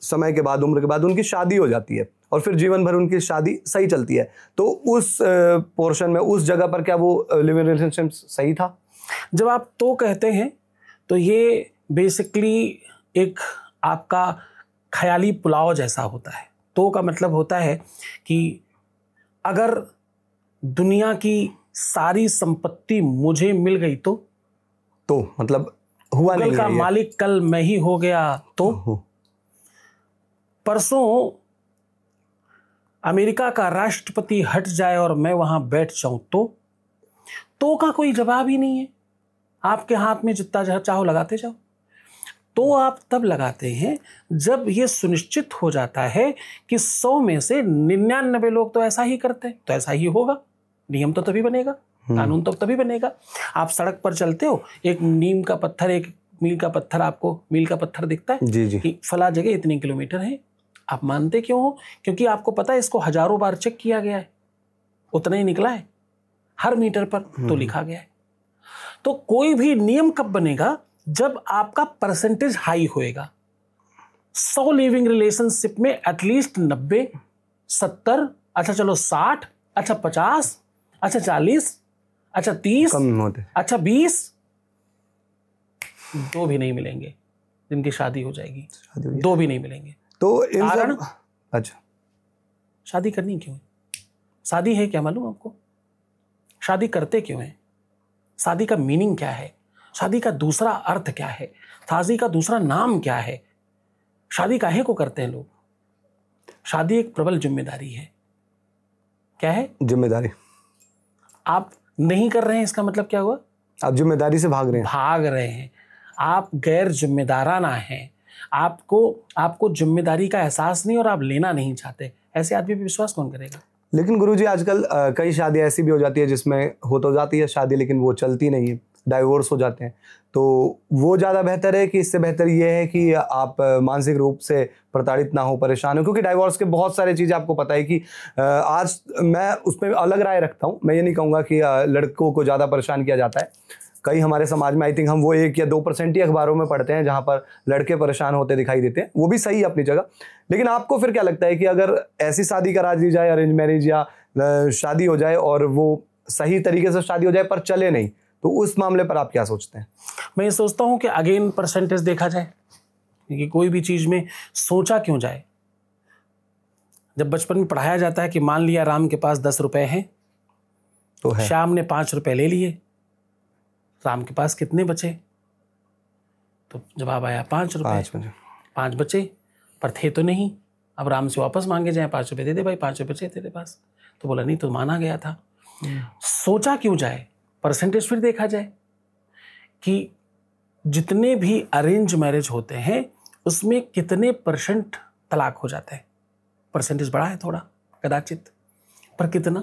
समय के बाद, उम्र के बाद उनकी शादी हो जाती है और फिर जीवन भर उनकी शादी सही चलती है, तो उस पोर्शन में, उस जगह पर क्या वो लिव इन रिलेशनशिप सही था? जब आप तो कहते हैं तो ये बेसिकली एक आपका ख्याली पुलाव जैसा होता है। तो का मतलब होता है कि अगर दुनिया की सारी संपत्ति मुझे मिल गई तो मतलब हुआ नहीं का मालिक कल मैं ही हो गया तो परसों अमेरिका का राष्ट्रपति हट जाए और मैं वहां बैठ जाऊं तो का कोई जवाब ही नहीं है। आपके हाथ में जितना चाहो लगाते जाओ। तो आप तब लगाते हैं जब यह सुनिश्चित हो जाता है कि 100 में से 99 लोग तो ऐसा ही करते हैं, तो ऐसा ही होगा। नियम तो तभी बनेगा, कानून तो तभी बनेगा। आप सड़क पर चलते हो, एक नीम का पत्थर, एक मील का पत्थर, आपको मील का पत्थर दिखता है जी। कि फला जगह इतने किलोमीटर है। आप मानते क्यों हो? क्योंकि आपको पता है इसको हजारों बार चेक किया गया है, उतना ही निकला है, हर मीटर पर तो लिखा गया है। तो कोई भी नियम कब बनेगा? जब आपका परसेंटेज हाई होएगा। 100 लिविंग रिलेशनशिप में एटलीस्ट 90, 70, अच्छा चलो 60, अच्छा 50, अच्छा 40, अच्छा 30, अच्छा 20, 2 भी नहीं मिलेंगे जिनकी शादी हो जाएगी। 2 भी नहीं मिलेंगे। तो इन कारण, अच्छा शादी करनी क्यों है? शादी है क्या मालूम आपको? शादी करते क्यों है? शादी का मीनिंग क्या है? शादी का दूसरा अर्थ क्या है? शादी का दूसरा नाम क्या है? शादी काहे को करते हैं लोग? शादी एक प्रबल जिम्मेदारी है। क्या है? जिम्मेदारी। आप नहीं कर रहे हैं इसका मतलब क्या हुआ? आप जिम्मेदारी से भाग रहे हैं। आप गैर जिम्मेदाराना हैं। आपको जिम्मेदारी का एहसास नहीं और आप लेना नहीं चाहते। ऐसे आदमी पे विश्वास कौन करेगा? लेकिन गुरुजी आजकल कई शादी ऐसी भी हो जाती है जिसमें हो तो जाती है शादी लेकिन वो चलती नहीं है, डाइवोर्स हो जाते हैं। तो वो ज़्यादा बेहतर है कि इससे बेहतर ये है कि आप मानसिक रूप से प्रताड़ित ना हो, परेशान हो? क्योंकि डाइवोर्स के बहुत सारे चीज़ें आपको पता है कि आज मैं उसमें अलग राय रखता हूँ। मैं ये नहीं कहूँगा कि लड़कों को ज़्यादा परेशान किया जाता है। कई हमारे समाज में आई थिंक हम वो 1 या 2% ही अखबारों में पढ़ते हैं जहाँ पर लड़के परेशान होते दिखाई देते हैं। वो भी सही है अपनी जगह। लेकिन आपको फिर क्या लगता है कि अगर ऐसी शादी करा दी जाए, अरेंज मैरिज या शादी हो जाए और वो सही तरीके से शादी हो जाए पर चले नहीं, तो उस मामले पर आप क्या सोचते हैं? मैं ये सोचता हूँ कि अगेन परसेंटेज देखा जाए, क्योंकि कोई भी चीज़ में सोचा क्यों जाए। जब बचपन में पढ़ाया जाता है कि मान लिया राम के पास 10 रुपए हैं, तो है श्याम ने 5 रुपए ले लिए, राम के पास कितने बचे? तो जवाब आया 5 रुपए। 5 बचे, पर थे तो नहीं। अब राम से वापस मांगे जाए, 5 रुपए दे दे भाई, 5 रुपए बचे तेरे पास। तो बोला नहीं, तो माना गया था। सोचा क्यों जाए, परसेंटेज फिर देखा जाए कि जितने भी अरेंज मैरिज होते हैं उसमें कितने परसेंट तलाक हो जाते हैं। परसेंटेज बड़ा है थोड़ा कदाचित, पर कितना?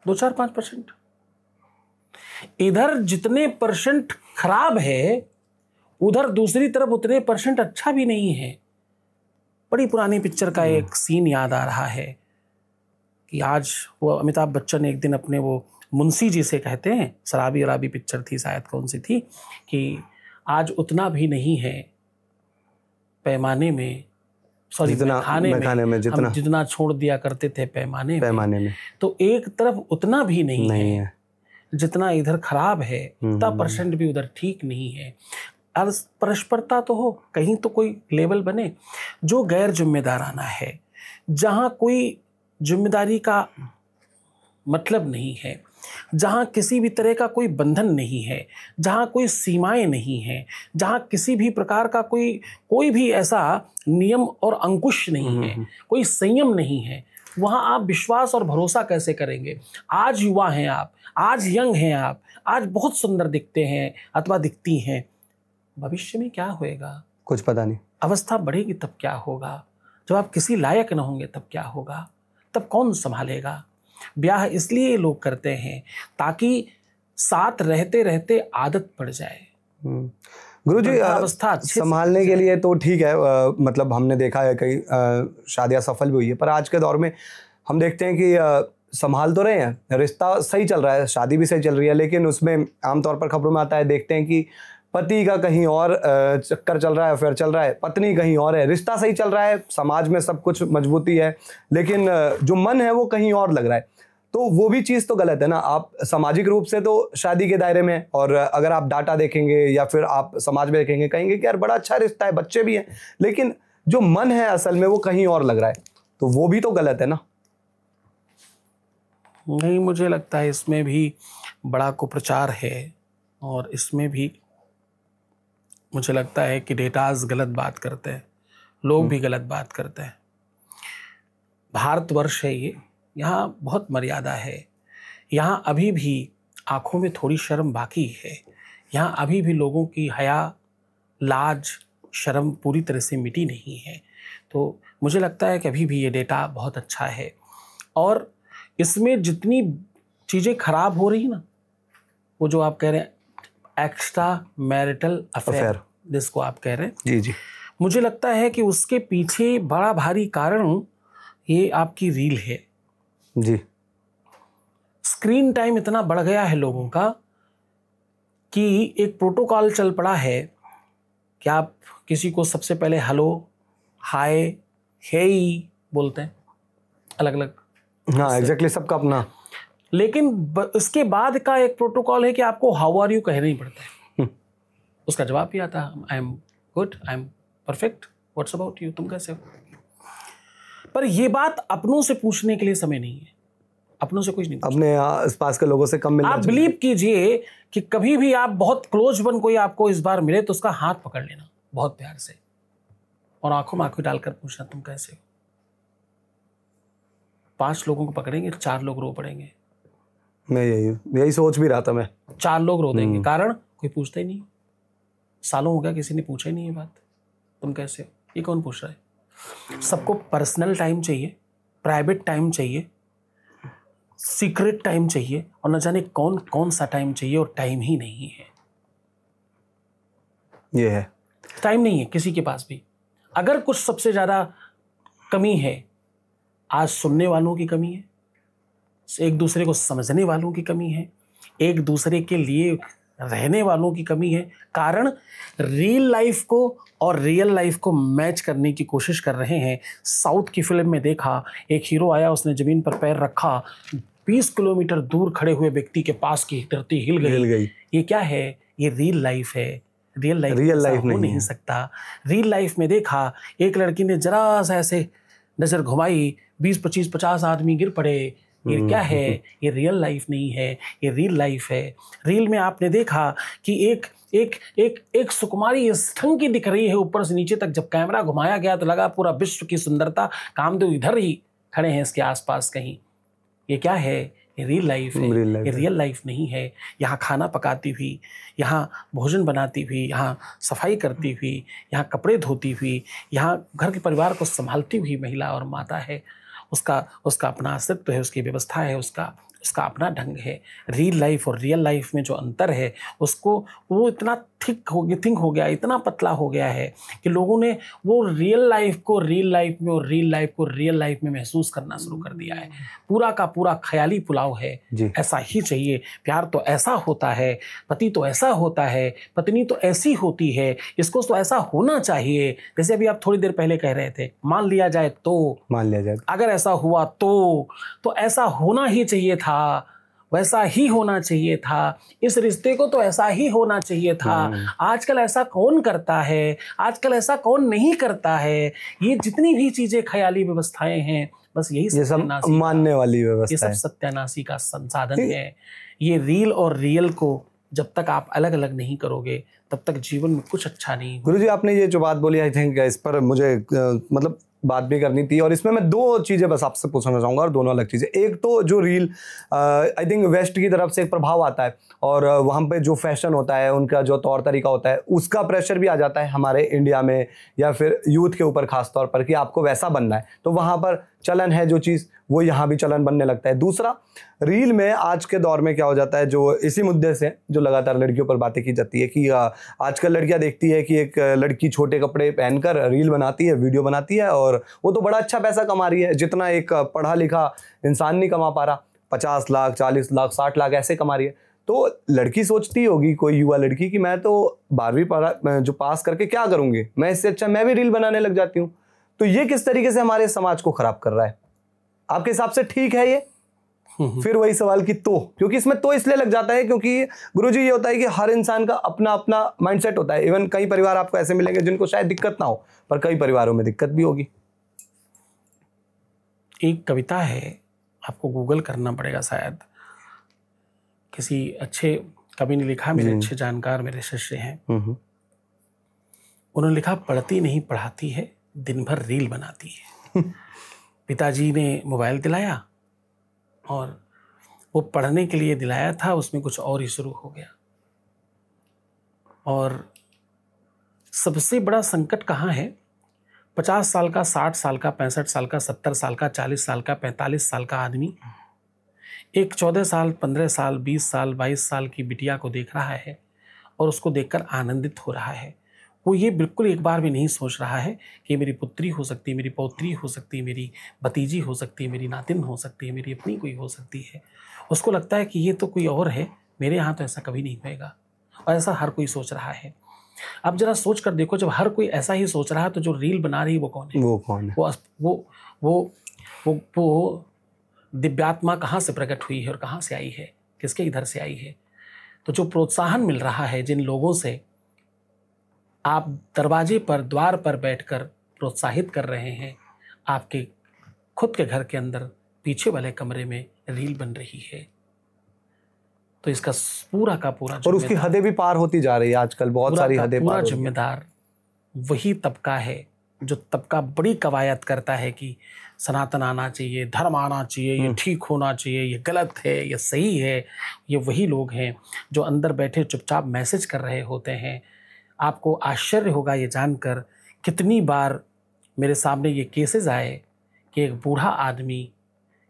2-4-5%। इधर जितने परसेंट खराब है, उधर दूसरी तरफ उतने परसेंट अच्छा भी नहीं है। बड़ी पुरानी पिक्चर का एक सीन याद आ रहा है कि आज वो अमिताभ बच्चन एक दिन अपने वो मुंशी जी से कहते हैं, शराबी वराबी पिक्चर थी शायद, कौन सी थी, कि आज उतना भी नहीं है पैमाने में, सॉरी खाने में जितना छोड़ दिया करते थे पैमाने में। तो एक तरफ उतना भी नहीं है जितना इधर खराब है, उतना परसेंट भी उधर ठीक नहीं है। और परस्परता तो हो, कहीं तो कोई लेवल बने जो गैर जिम्मेदाराना है, जहाँ कोई जिम्मेदारी का मतलब नहीं है, जहाँ किसी भी तरह का कोई बंधन नहीं है, जहाँ कोई सीमाएं नहीं हैं, जहाँ किसी भी प्रकार का कोई भी ऐसा नियम और अंकुश नहीं है, कोई संयम नहीं है, वहाँ आप विश्वास और भरोसा कैसे करेंगे? आज युवा हैं आप, आज यंग हैं आप, आज बहुत सुंदर दिखते हैं अथवा दिखती हैं, भविष्य में क्या होएगा कुछ पता नहीं। अवस्था बढ़ेगी तब क्या होगा? जब आप किसी लायक न होंगे तब क्या होगा? तब कौन संभालेगा? ब्याह इसलिए लोग करते हैं ताकि साथ रहते रहते आदत पड़ जाए। गुरुजी, अवस्था संभालने के लिए तो ठीक है, मतलब हमने देखा है कई शादियां सफल भी हुई है, पर आज के दौर में हम देखते हैं कि संभाल तो रहे हैं, रिश्ता सही चल रहा है, शादी भी सही चल रही है, लेकिन उसमें आमतौर पर खबरों में आता है, देखते हैं कि पति का कहीं और चक्कर चल रहा है, अफेयर चल रहा है, पत्नी कहीं और है, रिश्ता सही चल रहा है, समाज में सब कुछ मजबूती है, लेकिन जो मन है वो कहीं और लग रहा है। तो वो भी चीज़ तो गलत है ना। आप सामाजिक रूप से तो शादी के दायरे में, और अगर आप डाटा देखेंगे या फिर आप समाज में देखेंगे, कहेंगे कि यार बड़ा अच्छा रिश्ता है, बच्चे भी हैं, लेकिन जो मन है असल में वो कहीं और लग रहा है, तो वो भी तो गलत है ना। नहीं, मुझे लगता है इसमें भी बड़ा कुप्रचार है, और इसमें भी मुझे लगता है कि डेटाज गलत बात करते हैं, लोग भी गलत बात करते हैं। भारतवर्ष है ये, यहाँ बहुत मर्यादा है, यहाँ अभी भी आँखों में थोड़ी शर्म बाकी है, यहाँ अभी भी लोगों की हया, लाज, शर्म पूरी तरह से मिटी नहीं है। तो मुझे लगता है कि अभी भी ये डेटा बहुत अच्छा है, और इसमें जितनी चीज़ें खराब हो रही ना, वो जो आप कह रहे हैं एक्स्ट्रा मैरिटल अफेयर जिसको आप कह रहे हैं, जी जी, मुझे लगता है कि उसके पीछे बड़ा भारी कारण ये आपकी रील है जी। स्क्रीन टाइम इतना बढ़ गया है लोगों का कि एक प्रोटोकॉल चल पड़ा है कि आप किसी को सबसे पहले हेलो, हाय, हे बोलते हैं अलग अलग। हाँ एग्जैक्टली, सबका अपना। लेकिन इसके बाद का एक प्रोटोकॉल है कि आपको हाउ आर यू कहना ही पड़ता है। उसका जवाब भी आता है, I am good, I am perfect, what's about you, तुम कैसे हो। पर ये बात अपनों से पूछने के लिए समय नहीं है, अपनों से कुछ नहीं, अपने आसपास के लोगों से कम मिलना। आप बिलीव कीजिए कि कभी भी आप बहुत क्लोज वन कोई आपको इस बार मिले तो उसका हाथ पकड़ लेना बहुत प्यार से, और आंखों में आंखें डालकर पूछना तुम कैसे हो। 5 लोगों को पकड़ेंगे, 4 लोग रो पड़ेंगे। मैं यही सोच भी रहा था, मैं 4 लोग रो देंगे, कारण कोई पूछता ही नहीं। सालों हो गया किसी ने पूछा ही नहीं ये बात, तुम कैसे हो, ये कौन पूछ रहा है। सबको पर्सनल टाइम चाहिए, प्राइवेट टाइम चाहिए, सीक्रेट टाइम चाहिए, और न जाने कौन कौन सा टाइम चाहिए, और टाइम ही नहीं है। ये है, टाइम नहीं है किसी के पास भी। अगर कुछ सबसे ज़्यादा कमी है, आज सुनने वालों की कमी है, एक दूसरे को समझने वालों की कमी है, एक दूसरे के लिए रहने वालों की कमी है। कारण रियल लाइफ को और रियल लाइफ को मैच करने की कोशिश कर रहे हैं। साउथ की फिल्म में देखा, एक हीरो आया, उसने ज़मीन पर पैर रखा, 20 किलोमीटर दूर खड़े हुए व्यक्ति के पास की धरती हिल गई। ये क्या है? ये रियल लाइफ है। रियल लाइफ हो नहीं सकता। रियल लाइफ में देखा, एक लड़की ने जरा सा ऐसे नजर घुमाई, 20-25-50 आदमी गिर पड़े। ये क्या है? ये रियल लाइफ नहीं है, ये रियल लाइफ है। रील में आपने देखा कि एक सुकुमारी इस ढंग की दिख रही है ऊपर से नीचे तक। जब कैमरा घुमाया गया तो लगा पूरा विश्व की सुंदरता, कामदेव इधर ही खड़े हैं इसके आसपास कहीं। ये क्या है? ये रियल लाइफ है। ये रियल लाइफ नहीं है। यहाँ खाना पकाती हुई, यहाँ भोजन बनाती हुई, यहाँ सफाई करती हुई, यहाँ कपड़े धोती हुई, यहाँ घर के परिवार को संभालती हुई महिला और माता है। उसका अपना अस्तित्व है, उसकी व्यवस्था है, उसका अपना ढंग है। रियल लाइफ और रियल लाइफ में जो अंतर है उसको वो इतना थिक हो गया, इतना पतला हो गया है कि लोगों ने वो रियल लाइफ को रियल लाइफ में और रियल लाइफ को रियल लाइफ में महसूस करना शुरू कर दिया है। पूरा का पूरा ख्याली पुलाव है। ऐसा ही चाहिए, प्यार तो ऐसा होता है, पति तो ऐसा होता है, पत्नी तो ऐसी होती है, इसको तो ऐसा होना चाहिए। जैसे अभी आप थोड़ी देर पहले कह रहे थे, मान लिया जाए, अगर ऐसा हुआ तो ऐसा होना ही चाहिए था, वैसा ही होना चाहिए था, इस रिश्ते को तो ऐसा ही होना चाहिए था। आजकल ऐसा कौन करता है? आजकल ऐसा कौन नहीं करता है? ये जितनी भी चीजें ख्याली व्यवस्थाएं हैं, बस यही सब मानने वाली व्यवस्था, ये सब सत्यानाशी का संसाधन है। ये रील और रियल को जब तक आप अलग अलग नहीं करोगे तब तक जीवन में कुछ अच्छा नहीं। गुरुजी, आपने ये जो बात बोली, आई थिंक इस पर मुझे मतलब बात भी करनी थी, और इसमें मैं दो चीज़ें बस आपसे पूछना चाहूँगा, और दोनों अलग चीज़ें। एक तो जो रील आई थिंक वेस्ट की तरफ से एक प्रभाव आता है, और वहाँ पे जो फैशन होता है, उनका जो तौर तरीका होता है, उसका प्रेशर भी आ जाता है हमारे इंडिया में, या फिर यूथ के ऊपर खास तौर पर कि आपको वैसा बनना है, तो वहाँ पर चलन है जो चीज़, वो यहाँ भी चलन बनने लगता है। दूसरा, रील में आज के दौर में क्या हो जाता है, जो इसी मुद्दे से जो लगातार लड़कियों पर बातें की जाती है कि आजकल लड़कियां देखती है कि एक लड़की छोटे कपड़े पहनकर रील बनाती है, वीडियो बनाती है, और वो तो बड़ा अच्छा पैसा कमा रही है, जितना एक पढ़ा लिखा इंसान नहीं कमा पा रहा। 50 लाख, 40 लाख, 60 लाख ऐसे कमा रही है। तो लड़की सोचती होगी, कोई युवा लड़की, कि मैं तो 12वीं जो पास करके क्या करूंगी, मैं इससे अच्छा मैं भी रील बनाने लग जाती हूँ। तो ये किस तरीके से हमारे समाज को खराब कर रहा है? आपके हिसाब से ठीक है ये? फिर वही सवाल कि क्योंकि इसमें तो इसलिए लग जाता है क्योंकि गुरुजी ये होता है कि हर इंसान का अपना अपना माइंडसेट होता है। इवन कई परिवार आपको ऐसे मिलेंगे जिनको शायद दिक्कत ना हो, पर कई परिवारों में दिक्कत भी होगी। एक कविता है, आपको गूगल करना पड़ेगा, शायद किसी अच्छे कवि ने लिखा, मेरे अच्छे जानकार, मेरे शिष्य हैं, उन्होंने लिखा, पढ़ती नहीं पढ़ाती है, दिन भर रील बनाती है। पिताजी ने मोबाइल दिलाया, और वो पढ़ने के लिए दिलाया था, उसमें कुछ और ही शुरू हो गया। और सबसे बड़ा संकट कहाँ है? 50 साल का, 60 साल का, 65 साल का, 70 साल का, 40 साल का, 45 साल का आदमी एक 14 साल, 15 साल, 20 साल, 22 साल की बिटिया को देख रहा है और उसको देखकर आनंदित हो रहा है। वो ये बिल्कुल एक बार भी नहीं सोच रहा है कि मेरी पुत्री हो सकती है, मेरी पौत्री हो सकती है, मेरी भतीजी हो सकती है, मेरी नातिन हो सकती है, मेरी अपनी कोई हो सकती है। उसको लगता है कि ये तो कोई और है, मेरे यहाँ तो ऐसा कभी नहीं होएगा, और ऐसा हर कोई सोच रहा है। अब जरा सोच कर देखो, जब हर कोई ऐसा ही सोच रहा है तो जो रील बना रही है वो कौन है? वो कौन है? वो दिव्यात्मा कहाँ से प्रकट हुई है और कहाँ से आई है, किसके इधर से आई है? तो जो प्रोत्साहन मिल रहा है जिन लोगों से, आप दरवाजे पर, द्वार पर बैठकर प्रोत्साहित कर रहे हैं, आपके खुद के घर के अंदर पीछे वाले कमरे में रील बन रही है। तो इसका पूरा का पूरा, और उसकी हदें भी पार होती जा रही है आजकल, बहुत सारी हदें पार। पूरा जिम्मेदार वही तबका है जो तबका बड़ी कवायद करता है कि सनातन आना चाहिए, धर्म आना चाहिए, ये ठीक होना चाहिए, ये गलत है, ये सही है। ये वही लोग हैं जो अंदर बैठे चुपचाप मैसेज कर रहे होते हैं। आपको आश्चर्य होगा ये जानकर, कितनी बार मेरे सामने ये केसेस आए कि एक बूढ़ा आदमी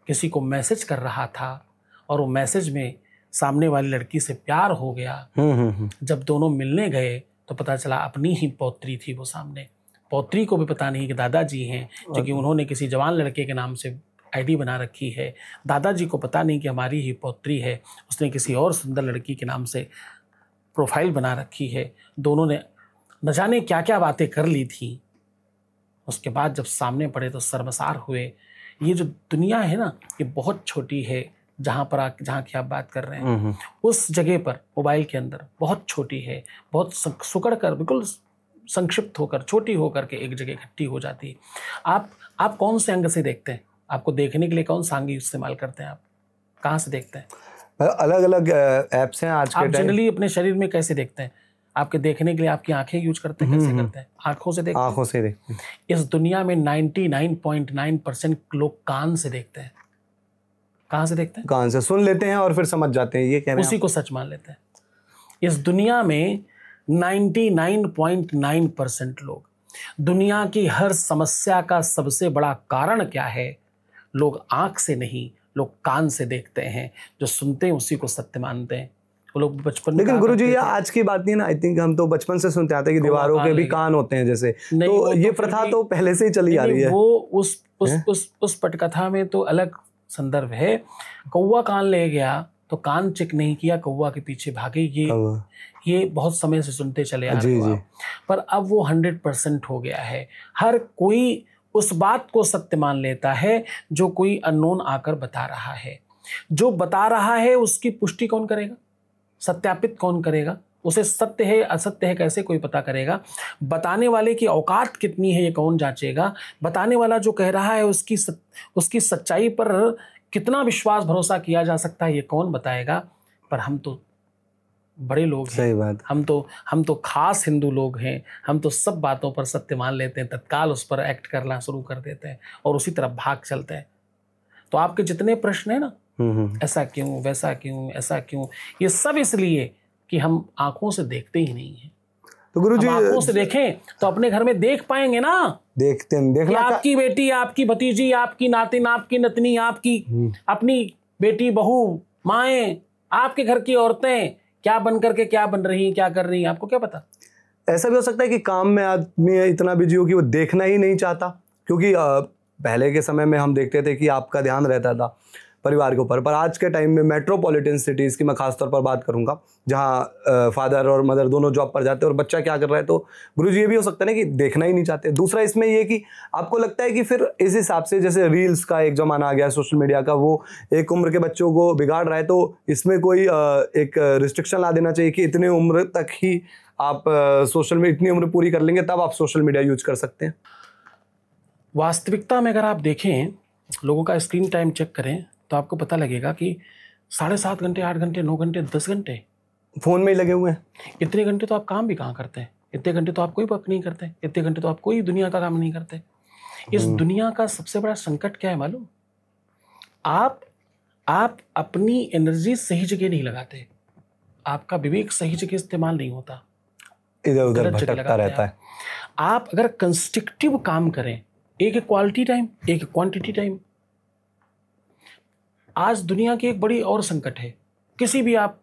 किसी को मैसेज कर रहा था और वो मैसेज में सामने वाली लड़की से प्यार हो गया। जब दोनों मिलने गए तो पता चला अपनी ही पौत्री थी वो सामने। पौत्री को भी पता नहीं कि दादाजी हैं, जो कि उन्होंने किसी जवान लड़के के नाम से आईडी बना रखी है। दादाजी को पता नहीं कि हमारी ही पौत्री है, उसने किसी और सुंदर लड़की के नाम से प्रोफाइल बना रखी है। दोनों ने न जाने क्या क्या बातें कर ली थी। उसके बाद जब सामने पड़े तो शर्मसार हुए। ये जो दुनिया है ना, ये बहुत छोटी है, जहाँ की आप बात कर रहे हैं, उस जगह पर मोबाइल के अंदर बहुत छोटी है, बहुत सुकड़ कर, बिल्कुल संक्षिप्त होकर, छोटी होकर के एक जगह इकट्ठी हो जाती है। आप कौन से अंग से देखते हैं? आपको देखने के लिए कौन सा अंग इस्तेमाल करते हैं? आप कहाँ से देखते हैं? अलग अलग ऐप्स हैं आज के आप टाइम। जनरली अपने शरीर में कैसे देखते हैं? आपके देखने के लिए आपकी आंखें यूज करते हैं? कैसे करते हैं? आंखों से देखते हैं? आंखों से देखते हैं। इस दुनिया में 99.9% लोग कान से देखते हैं। कहाँ से देखते हैं? कान से सुन लेते हैं और फिर समझ जाते हैं, ये कह रहे हैं उसी को सच मान लेते हैं। इस दुनिया में 99.9% लोग, दुनिया की हर समस्या का सबसे बड़ा कारण क्या है? लोग आंख से नहीं, लोग कान से देखते हैं। जो सुनते हैं उसी को सत्य मानते हैं। वो लोग बचपन में, लेकिन गुरुजी ये आज की बात नहीं ना। आई थिंक हम तो बचपन से सुनते आते हैं कि दीवारों के भी कान होते हैं जैसे, तो ये प्रथा तो पहले से ही चली आ रही है। वो उस पटकथा में तो अलग संदर्भ है। कौवा कान ले गया तो कान चेक नहीं किया, कौवा के पीछे भागे। ये बहुत समय से सुनते चले आ रहे हैं, पर अब वो 100% हो गया है। हर कोई उस बात को सत्य मान लेता है जो कोई अननोन आकर बता रहा है। जो बता रहा है उसकी पुष्टि कौन करेगा? सत्यापित कौन करेगा? उसे सत्य है असत्य है कैसे कोई पता करेगा? बताने वाले की औकात कितनी है ये कौन जांचेगा? बताने वाला जो कह रहा है उसकी सच्चाई पर कितना विश्वास भरोसा किया जा सकता है ये कौन बताएगा? पर हम तो बड़े लोग हैं। सही बात। हम तो खास हिंदू लोग हैं। हम तो सब बातों पर सत्य मान लेते हैं, तत्काल उस पर एक्ट करना शुरू कर देते हैं और उसी तरफ भाग चलते हैं। तो आपके जितने प्रश्न है ना, ऐसा क्यों, वैसा क्यों, ऐसा क्यों, ये सब इसलिए कि हम आंखों से देखते ही नहीं है। तो गुरुजी आंखों से देखें तो अपने घर में देख पाएंगे ना। देखना आपकी बेटी, आपकी भतीजी, आपकी नातिन, आपकी नतनी, आपकी अपनी बेटी, बहू, माएं, आपके घर की औरतें क्या बन करके क्या बन रही हैं, क्या कर रही हैं, आपको क्या पता? ऐसा भी हो सकता है कि काम में आदमी इतना बिजी हो कि वो देखना ही नहीं चाहता, क्योंकि पहले के समय में हम देखते थे कि आपका ध्यान रहता था परिवार के ऊपर, पर आज के टाइम में मेट्रोपॉलिटन सिटीज़ की मैं खासतौर पर बात करूंगा, जहां फादर और मदर दोनों जॉब पर जाते हैं और बच्चा क्या कर रहा है, तो गुरुजी ये भी हो सकता है ना कि देखना ही नहीं चाहते। दूसरा इसमें ये कि आपको लगता है कि फिर इस हिसाब से जैसे रील्स का एक जमाना आ गया, सोशल मीडिया का, वो एक उम्र के बच्चों को बिगाड़ रहा है, तो इसमें कोई एक रिस्ट्रिक्शन ला देना चाहिए कि इतने उम्र तक ही आप सोशल मीडिया, इतनी उम्र पूरी कर लेंगे तब आप सोशल मीडिया यूज कर सकते हैं। वास्तविकता में अगर आप देखें, लोगों का स्क्रीन टाइम चेक करें तो आपको पता लगेगा कि 7.5 घंटे, 8 घंटे, 9 घंटे, 10 घंटे फोन में ही लगे हुए हैं। इतने घंटे तो आप काम भी कहाँ करते हैं? इतने घंटे तो आप कोई वर्क नहीं करते, इतने घंटे तो आप कोई दुनिया का काम नहीं करते। इस दुनिया का सबसे बड़ा संकट क्या है मालूम? आप अपनी एनर्जी सही जगह नहीं लगाते, आपका विवेक सही जगह इस्तेमाल नहीं होता, इधर उधर भटकता रहता है। आप अगर कंस्ट्रक्टिव काम करें, एक क्वालिटी टाइम, एक क्वांटिटी टाइम। आज दुनिया की एक बड़ी और संकट है। किसी भी आप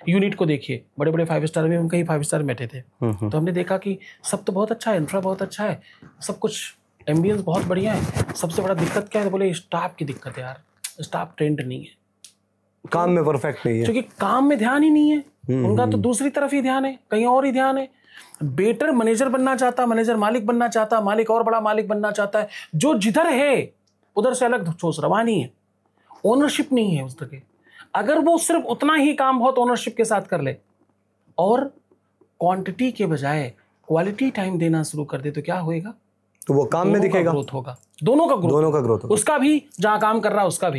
यूनिट को देखिए, बड़े बड़े 5 स्टार में, हम कहीं 5 स्टार में बैठे थे तो हमने देखा कि सब तो बहुत अच्छा है, इंफ्रा बहुत अच्छा है, सब कुछ एम्बियंस बहुत बढ़िया है। सबसे बड़ा दिक्कत क्या है? तो बोले स्टाफ की दिक्कत है यार, स्टाफ ट्रेंड नहीं है, काम में परफेक्ट नहीं है, क्योंकि काम में ध्यान ही नहीं है उनका, तो दूसरी तरफ ही ध्यान है, कहीं और ही ध्यान है। बेटर मैनेजर बनना चाहता, मैनेजर मालिक बनना चाहता, मालिक और बड़ा मालिक बनना चाहता है, जो जिधर है उधर से अलग सोच रवा नहीं है, ओनरशिप नहीं है उस तरह के। अगर वो सिर्फ उतना ही काम बहुत ओनरशिप के साथ कर ले और क्वांटिटी के बजाय क्वालिटी टाइम देना शुरू कर दे, तो क्या होएगा? तो वो काम में दिखेगा, ग्रोथ होगा, दोनों का ग्रोथ होगा। उसका भी जहां काम कर रहा है उसका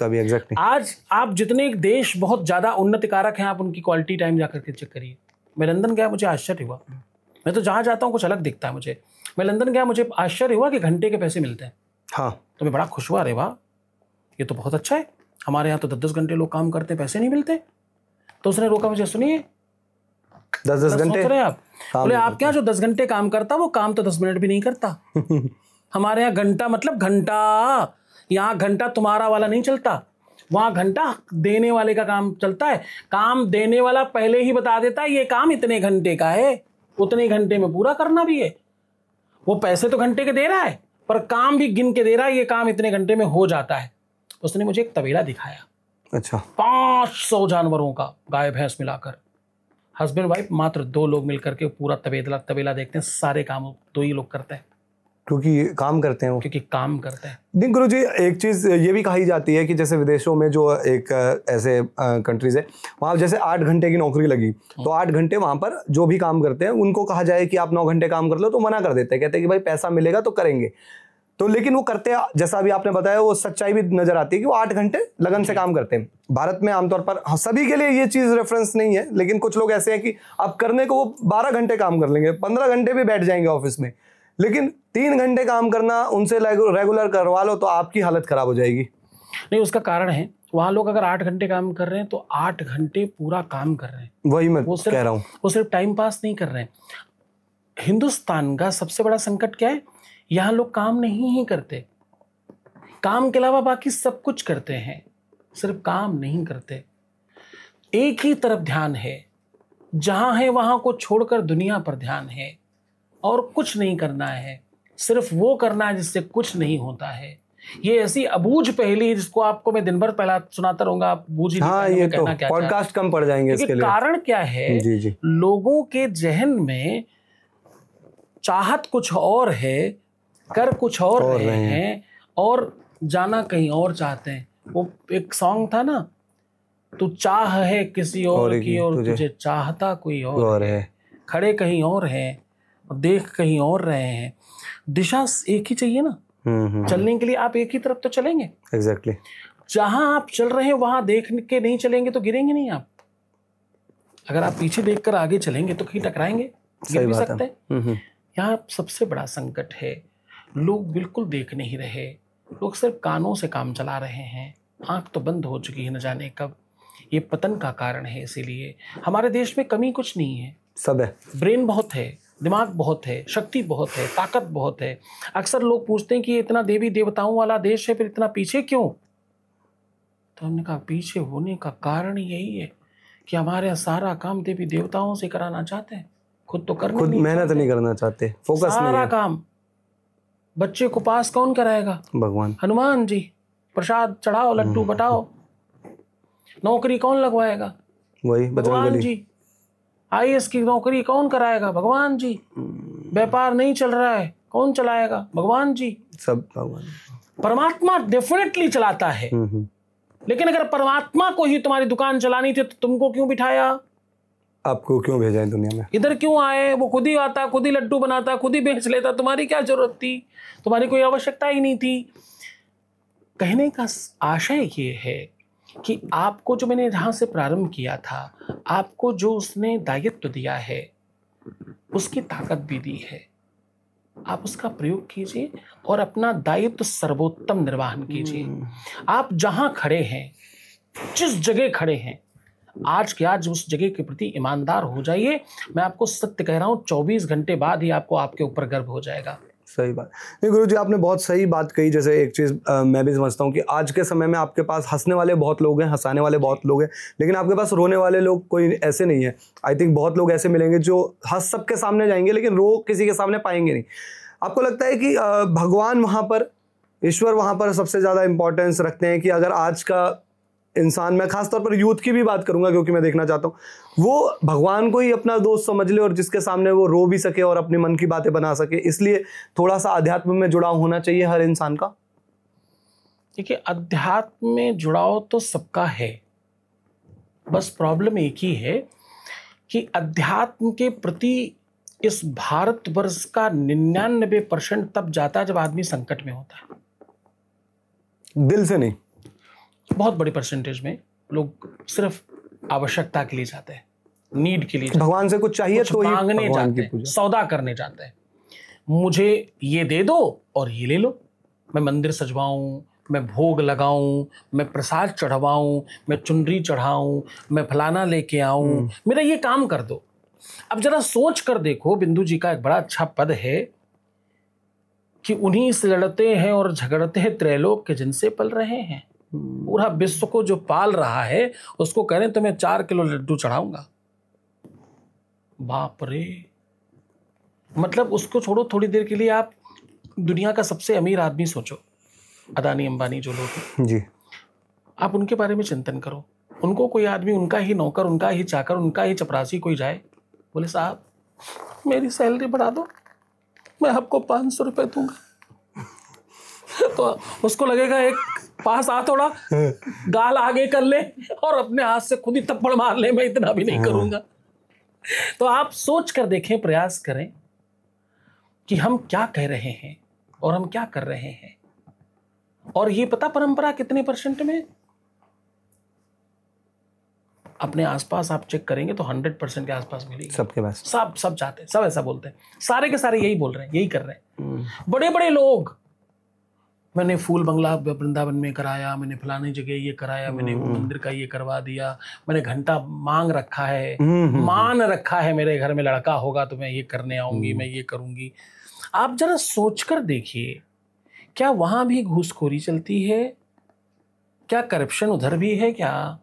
भी एग्जैक्टली। आज आप जितने देश बहुत ज्यादा उन्नति कारक हैं, आप उनकी क्वालिटी टाइम जाकर के चेक करिए। मैं लंदन गया, मुझे आश्चर्य हुआ। मैं तो जहां जाता हूँ कुछ अलग दिखता है मुझे। मैं लंदन गया, मुझे आश्चर्य हुआ कि घंटे के पैसे मिलते हैं। हाँ, तो मैं बड़ा खुश हुआ, अरे वाह ये तो बहुत अच्छा है, हमारे यहाँ तो 10-10 घंटे लोग काम करते हैं, पैसे नहीं मिलते। तो उसने रोका मुझे, सुनिए 10-10 घंटे रहे आप? बोले आप क्या, जो 10 घंटे काम करता वो काम तो 10 मिनट भी नहीं करता। हमारे यहाँ घंटा मतलब घंटा, यहाँ घंटा तुम्हारा वाला नहीं चलता, वहां घंटा देने वाले का काम चलता है। काम देने वाला पहले ही बता देता है ये काम इतने घंटे का है, उतने घंटे में पूरा करना भी है। वो पैसे तो घंटे के दे रहा है पर काम भी गिन के दे रहा है, ये काम इतने घंटे में हो जाता है। उसने मुझे एक तबेला दिखाया, अच्छा 500 जानवरों का, गाय भैंस मिलाकर, हस्बैंड वाइफ मात्र 2 लोग मिलकर के पूरा तबेला देखते हैं, सारे काम 2 ही लोग करते हैं। क्योंकि काम करते हैं वो, क्योंकि काम करते हैं। नहीं गुरु जी, एक चीज़ ये भी कही जाती है कि जैसे विदेशों में जो एक ऐसे कंट्रीज है वहाँ जैसे 8 घंटे की नौकरी लगी तो 8 घंटे वहाँ पर जो भी काम करते हैं उनको कहा जाए कि आप 9 घंटे काम कर लो तो मना कर देते हैं, कहते हैं कि भाई पैसा मिलेगा तो करेंगे। तो लेकिन वो करते हैं, जैसा अभी आपने बताया, वो सच्चाई भी नजर आती है कि वो 8 घंटे लगन से काम करते हैं। भारत में आमतौर पर सभी के लिए ये चीज़ रेफरेंस नहीं है, लेकिन कुछ लोग ऐसे हैं कि अब करने को वो 12 घंटे काम कर लेंगे, 15 घंटे भी बैठ जाएंगे ऑफिस में, लेकिन 3 घंटे काम करना उनसे रेगुलर करवा लो तो आपकी हालत खराब हो जाएगी। नहीं, उसका कारण है वहाँ लोग अगर 8 घंटे काम कर रहे हैं तो 8 घंटे पूरा काम कर रहे हैं। वही मैं कह रहा हूँ, वो सिर्फ टाइम पास नहीं कर रहे हैं। हिंदुस्तान का सबसे बड़ा संकट क्या है, यहाँ लोग काम नहीं ही करते, काम के अलावा बाकी सब कुछ करते हैं, सिर्फ काम नहीं करते। एक ही तरफ ध्यान है, जहां है वहां को छोड़कर दुनिया पर ध्यान है, और कुछ नहीं करना है, सिर्फ वो करना है जिससे कुछ नहीं होता है। ये ऐसी अबूझ पहेली जिसको आपको मैं दिन भर पहला सुनाता रहूंगा, आप बूझ ही नहीं पाएंगे मैं कहना क्या पॉडकास्ट कम पड़ जाएंगे इसके लिए। कारण क्या है, जी जी, लोगों के जहन में चाहत कुछ और है, कर कुछ और रहे हैं, और जाना कहीं और चाहते हैं। वो एक सॉन्ग था ना, तू चाह है किसी और की और तुझे चाहता कोई और है, खड़े कहीं और है और देख कहीं और रहे हैं। दिशा एक ही चाहिए ना, चलने के लिए आप एक ही तरफ तो चलेंगे। एग्जैक्टली जहां आप चल रहे हैं वहां देख के नहीं चलेंगे तो गिरेंगे नहीं आप। अगर आप पीछे देखकर आगे चलेंगे तो कहीं टकराएंगे, गिर भी सकते हैं। यहाँ सबसे बड़ा संकट है, लोग बिल्कुल देख नहीं रहे, लोग सिर्फ कानों से काम चला रहे हैं, आंख तो बंद हो चुकी है न जाने कब। ये पतन का कारण है। इसीलिए हमारे देश में कमी कुछ नहीं है, सब है। ब्रेन बहुत है, दिमाग बहुत है, शक्ति बहुत है, ताकत बहुत है। अक्सर लोग पूछते हैं कि ये इतना देवी देवताओं वाला देश है, फिर इतना पीछे क्यों? तो हमने कहा पीछे होने का कारण यही है कि हमारे सारा काम देवी देवताओं से कराना चाहते हैं, खुद तो करना, खुद मेहनत नहीं करना चाहते, फोकस नहीं है। सारा काम बच्चे को पास कौन कराएगा? भगवान, हनुमान जी। प्रसाद चढ़ाओ, लड्डू बटाओ। नौकरी कौन लगवाएगा? वही भगवान जी। IAS की नौकरी कौन कराएगा? भगवान जी। व्यापार नहीं चल रहा है, कौन चलाएगा? भगवान जी। सब भगवान। परमात्मा डेफिनेटली चलाता है, लेकिन अगर परमात्मा को ही तुम्हारी दुकान चलानी थी तो तुमको क्यों बिठाया? आपको क्यों भेजा है दुनिया में? इधर क्यों आए? वो खुद ही आता, खुद ही लड्डू बनाता, खुद ही बेच लेता, तुम्हारी क्या जरूरत थी? तुम्हारी कोई आवश्यकता ही नहीं थी। कहने का आशय ये है कि आपको जो मैंने जहां से प्रारंभ किया था, आपको जो उसने दायित्व दिया है उसकी ताकत भी दी है, आप उसका प्रयोग कीजिए और अपना दायित्व सर्वोत्तम निर्वहन कीजिए। आप जहां खड़े हैं, जिस जगह खड़े हैं, आज के आज उस जगह के प्रति ईमानदार हो जाइए। मैं आपको सत्य कह रहा हूं, 24 घंटे बाद ही आपको आपके ऊपर गर्व हो जाएगा। सही बात। नहीं गुरु जी, आपने बहुत सही बात कही। जैसे एक चीज़ मैं भी समझता हूँ कि आज के समय में आपके पास हंसने वाले बहुत लोग हैं, हंसाने वाले बहुत लोग हैं, लेकिन आपके पास रोने वाले लोग कोई ऐसे नहीं है। आई थिंक बहुत लोग ऐसे मिलेंगे जो हंस सबके सामने जाएंगे लेकिन रो किसी के सामने पाएंगे नहीं। आपको लगता है कि भगवान वहाँ पर, ईश्वर वहाँ पर सबसे ज़्यादा इंपॉर्टेंस रखते हैं कि अगर आज का इंसान, मैं खासतौर पर यूथ की भी बात करूंगा क्योंकि मैं देखना चाहता हूँ, वो भगवान को ही अपना दोस्त समझ ले और जिसके सामने वो रो भी सके और अपने मन की बातें बना सके, इसलिए थोड़ा सा अध्यात्म में जुड़ाव होना चाहिए हर इंसान का? देखिए, अध्यात्म में जुड़ाव तो सबका है, बस प्रॉब्लम एक ही है कि अध्यात्म के प्रति इस भारतवर्ष का 99% तब जाता है जब आदमी संकट में होता है, दिल से नहीं। बहुत बड़ी परसेंटेज में लोग सिर्फ आवश्यकता के लिए जाते हैं, नीड के लिए, भगवान से कुछ चाहिए तो मांगने जाते हैं, सौदा करने जाते हैं। मुझे ये दे दो और ये ले लो, मैं मंदिर सजवाऊं, मैं भोग लगाऊं, मैं प्रसाद चढ़वाऊं, मैं चुनरी चढ़ाऊं, मैं फलाना लेके आऊं, मेरा ये काम कर दो। अब जरा सोच कर देखो, बिंदु जी का एक बड़ा अच्छा पद है कि उन्हीं से लड़ते हैं और झगड़ते हैं त्रैलोक के जिनसे पल रहे हैं। पूरा विश्व को जो पाल रहा है उसको कह रहे तो मैं 4 किलो लड्डू चढ़ाऊंगा। बाप रे! मतलब उसको छोड़ो, थोड़ी देर के लिए आप दुनिया का सबसे अमीर आदमी सोचो, अदानी अंबानी जो लोग हैं जी, आप उनके बारे में चिंतन करो। उनको कोई आदमी, उनका ही नौकर, उनका ही चाकर, उनका ही चपरासी कोई जाए, बोले साहब मेरी सैलरी बढ़ा दो, मैं आपको 500 रुपये दूंगा। तो उसको लगेगा एक पास आ, थोड़ा गाल आगे कर ले और अपने हाथ से खुद ही थप्पड़ मार ले, मैं इतना भी नहीं करूंगा। तो आप सोच कर देखें, प्रयास करें कि हम क्या कह रहे हैं और हम क्या कर रहे हैं। और ये पता परंपरा कितने % में, अपने आसपास आप चेक करेंगे तो 100% के आसपास मिलेगी। सबके पास सब चाहते हैं, सब ऐसा बोलते हैं, सारे के सारे यही बोल रहे हैं, यही कर रहे हैं। बड़े बड़े लोग, मैंने फूल बंगला वृंदावन में कराया, मैंने फलानी जगह ये कराया, मैंने मंदिर का ये करवा दिया, मैंने घंटा मांग रखा है, मान रखा है, मेरे घर में लड़का होगा तो मैं ये करने आऊंगी, मैं ये करूंगी। आप जरा सोचकर देखिए, क्या वहां भी घूसखोरी चलती है? क्या करप्शन उधर भी है क्या?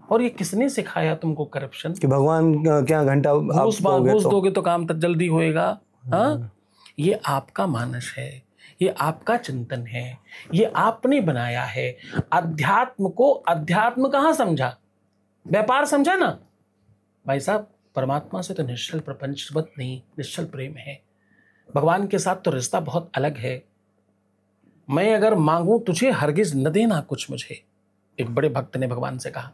और ये किसने सिखाया तुमको करप्शन? कि भगवान क्या घंटा घूस दोगे तो काम तक जल्दी होएगा। हाँ, ये आपका मानस है, ये आपका चिंतन है, ये आपने बनाया है। अध्यात्म को अध्यात्म कहाँ समझा? व्यापार समझा ना भाई साहब। परमात्मा से तो निश्चल प्रपंचवत नहीं, निश्चल प्रेम है। भगवान के साथ तो रिश्ता बहुत अलग है। मैं अगर मांगू तुझे हरगिज न देना कुछ मुझे, एक बड़े भक्त ने भगवान से कहा।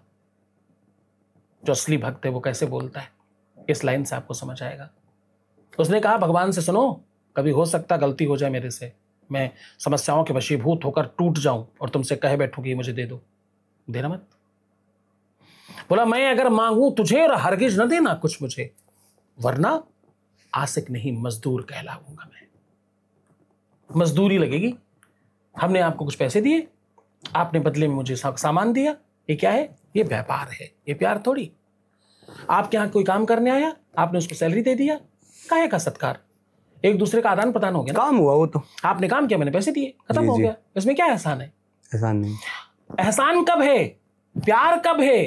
जो असली भक्त है वो कैसे बोलता है, इस लाइन से आपको समझ आएगा। उसने कहा भगवान से, सुनो, कभी हो सकता गलती हो जाए मेरे से, मैं समस्याओं के वशीभूत होकर टूट जाऊं और तुमसे कहे बैठूं कि मुझे दे दो, देना मत। बोला मैं अगर मांगू तुझे और हरगिज न देना कुछ मुझे, वरना आशिक नहीं मजदूर कहलाऊंगा मैं। मजदूरी लगेगी। हमने आपको कुछ पैसे दिए, आपने बदले में मुझे सामान दिया, ये क्या है? ये व्यापार है, ये प्यार थोड़ी। आपके यहाँ कोई काम करने आया, आपने उसको सैलरी दे दिया, काहे का सत्कार? एक दूसरे का आदान प्रदान हो गया, काम हुआ। वो तो आपने काम किया, मैंने पैसे दिए, खत्म हो गया। इसमें क्या एहसान है? एहसान नहीं। एहसान कब है? प्यार कब है?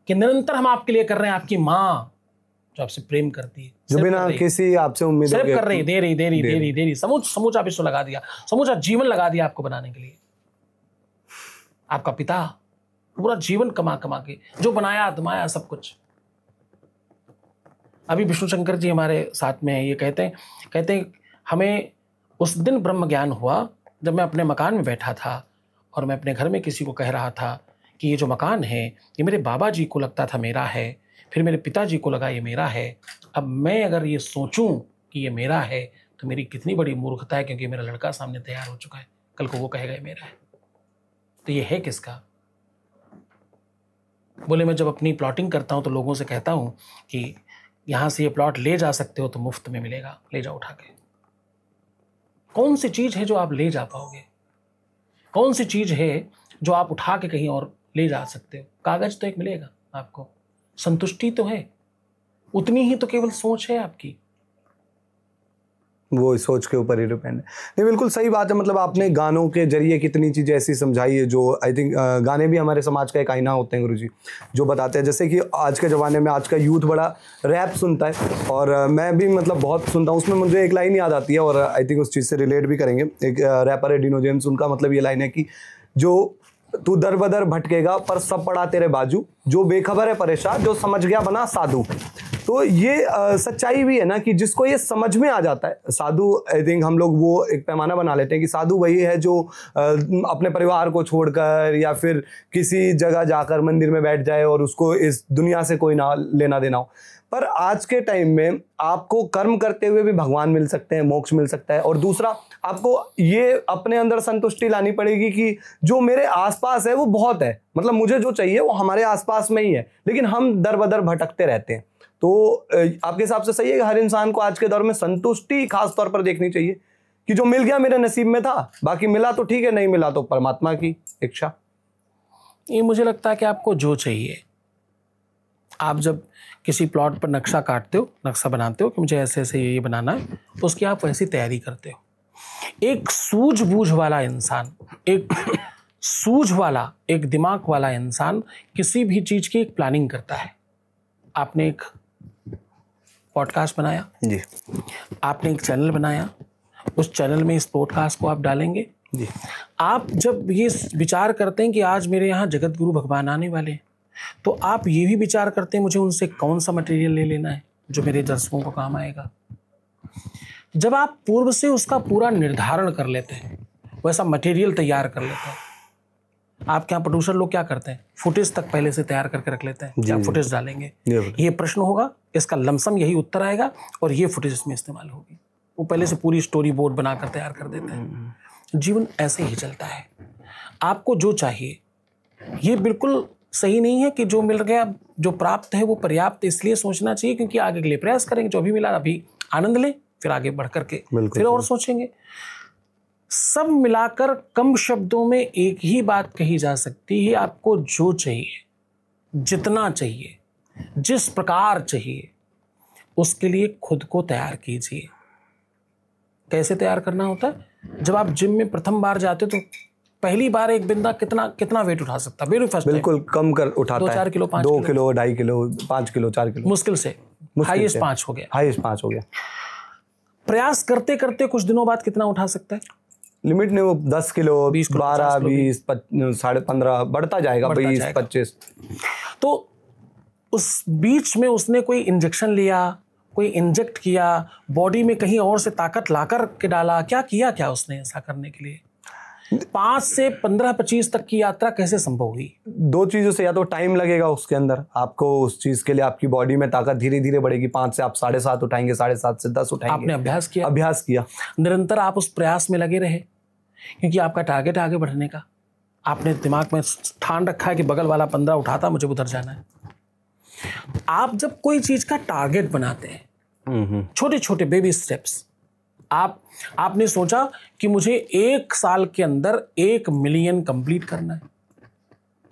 कि निरंतर हम आपके लिए कर रहे हैं। आपकी माँ जो आपसे प्रेम करती है, जो बिना किसी आपसे उम्मीद सिर्फ कर रही, दे रही, समूचा विश्व लगा दिया, समूचा जीवन लगा दिया आपको बनाने के लिए। आपका पिता पूरा जीवन कमा के जो बनाया दमाया सब कुछ। अभी विष्णु शंकर जी हमारे साथ में है, ये कहते हैं हमें उस दिन ब्रह्म ज्ञान हुआ जब मैं अपने मकान में बैठा था और मैं अपने घर में किसी को कह रहा था कि ये जो मकान है ये मेरे बाबा जी को लगता था मेरा है, फिर मेरे पिताजी को लगा ये मेरा है। अब मैं अगर ये सोचूं कि ये मेरा है तो मेरी कितनी बड़ी मूर्खता है, क्योंकि मेरा लड़का सामने तैयार हो चुका है, कल को वो कहेगा ये मेरा है। तो ये है किसका? बोले मैं जब अपनी प्लॉटिंग करता हूं तो लोगों से कहता हूं कि यहां से ये प्लॉट ले जा सकते हो तो मुफ्त में मिलेगा, ले जाओ उठा के। कौन सी चीज है जो आप ले जा पाओगे? कौन सी चीज है जो आप उठा के कहीं और ले जा सकते हो? कागज तो एक मिलेगा आपको, संतुष्टि तो है, उतनी ही तो केवल सोच है आपकी। वो सोच के ऊपर ही डिपेंड है। नहीं, बिल्कुल सही बात है। मतलब आपने गानों के जरिए कितनी चीज़ें ऐसी समझाई है जो आई थिंक गाने भी हमारे समाज का एक आईना होते हैं गुरुजी, जो बताते हैं। जैसे कि आज के ज़माने में आज का यूथ बड़ा रैप सुनता है और मैं भी मतलब बहुत सुनता हूँ। उसमें मुझे एक लाइन याद आती है और आई थिंक उस चीज़ से रिलेट भी करेंगे। एक रैपर है डिनो जेम्स, उनका मतलब ये लाइन है कि जो तू दर बदर भटकेगा पर सब पड़ा तेरे बाजू, जो बेखबर है परेशान, जो समझ गया बना साधु। तो ये सच्चाई भी है ना कि जिसको ये समझ में आ जाता है साधु। आई थिंक हम लोग वो एक पैमाना बना लेते हैं कि साधु वही है जो अपने परिवार को छोड़कर या फिर किसी जगह जाकर मंदिर में बैठ जाए और उसको इस दुनिया से कोई ना लेना देना हो। पर आज के टाइम में आपको कर्म करते हुए भी भगवान मिल सकते हैं, मोक्ष मिल सकता है। और दूसरा, आपको ये अपने अंदर संतुष्टि लानी पड़ेगी कि जो मेरे आसपास है वो बहुत है, मतलब मुझे जो चाहिए वो हमारे आसपास में ही है, लेकिन हम दर बदर भटकते रहते हैं। तो आपके हिसाब से सही है कि हर इंसान को आज के दौर में संतुष्टि खास तौर पर देखनी चाहिए कि जो मिल गया मेरे नसीब में था, बाकी मिला तो ठीक है, नहीं मिला तो परमात्मा की इच्छा। ये मुझे लगता है कि आपको जो चाहिए, आप जब किसी प्लॉट पर नक्शा काटते हो, नक्शा बनाते हो कि मुझे ऐसे ऐसे ये बनाना है, तो उसकी आप वैसी तैयारी करते हो। एक सूझबूझ वाला इंसान, एक सूझ वाला, एक दिमाग वाला इंसान किसी भी चीज़ की एक प्लानिंग करता है। आपने एक पॉडकास्ट बनाया जी, आपने एक चैनल बनाया, उस चैनल में इस पॉडकास्ट को आप डालेंगे जी। आप जब ये विचार करते हैं कि आज मेरे यहाँ जगत गुरु भगवान आने वाले हैं, तो आप ये भी विचार करते हैं मुझे उनसे कौन सा मटेरियल ले लेना है जो मेरे दर्शकों को काम आएगा। जब आप पूर्व से उसका पूरा निर्धारण कर लेते हैं, वैसा मटेरियल तैयार कर लेते हैं। आपके यहाँ प्रोड्यूसर लोग क्या करते हैं, फुटेज तक पहले से तैयार करके रख लेते हैं, क्या फुटेज डालेंगे, ये प्रश्न होगा, इसका लमसम यही उत्तर आएगा और ये फुटेज इसमें इस्तेमाल होगी। वो पहले से पूरी स्टोरी बोर्ड बनाकर तैयार कर देते हैं। जीवन ऐसे ही चलता है। आपको जो चाहिए, ये बिल्कुल सही नहीं है कि जो मिल गया, जो प्राप्त है वो पर्याप्त, इसलिए सोचना चाहिए क्योंकि आगे के लिए प्रयास करेंगे। जो भी मिला अभी आनंद लें, फिर आगे बढ़ करके फिर और सोचेंगे। सब मिलाकर कम शब्दों में एक ही बात कही जा सकती है, आपको जो चाहिए, जितना चाहिए, जिस प्रकार चाहिए, उसके लिए खुद को तैयार कीजिए। कैसे तैयार करना होता है? जब आप जिम में प्रथम बार जाते तो पहली बार एक बंदा कितना वेट उठा सकता है? वेरी फर्स्ट बिल्कुल कम कर उठाता है, 2-4 kilo, 5 2 kilo, 2.5 kilo, 5 kilo, 4 kilo, मुश्किल से हाईएस्ट 5 हो गया। हाईएस्ट 5 हो गया। प्रयास करते करते कुछ दिनों बाद कितना उठा सकता है? लिमिट नहीं, वो 10 किलो, 12, 20, 15 बढ़ता जाएगा, 20, 25। तो उस बीच में उसने कोई इंजेक्शन लिया, कोई इंजेक्ट किया, बॉडी में कहीं और से ताकत लाकर के डाला, क्या किया क्या उसने ऐसा करने के लिए? 5 से 15-25 तक की यात्रा कैसे संभव हुई? 2 चीज़ों से, या तो टाइम लगेगा उसके अंदर, आपको उस चीज़ के लिए आपकी बॉडी में ताकत धीरे धीरे बढ़ेगी। 5 से आप 7.5 उठाएंगे, 7.5 से 10 उठाएंगे। आपने अभ्यास किया, निरंतर आप उस प्रयास में लगे रहे, क्योंकि आपका टारगेट आगे बढ़ने का। आपने दिमाग में ठान रखा है कि बगल वाला 15 उठाता, मुझे उधर जाना है। आप जब कोई चीज का टारगेट बनाते हैं, छोटे छोटे बेबी स्टेप्स, आपने सोचा कि मुझे 1 साल के अंदर 1 मिलियन कंप्लीट करना है।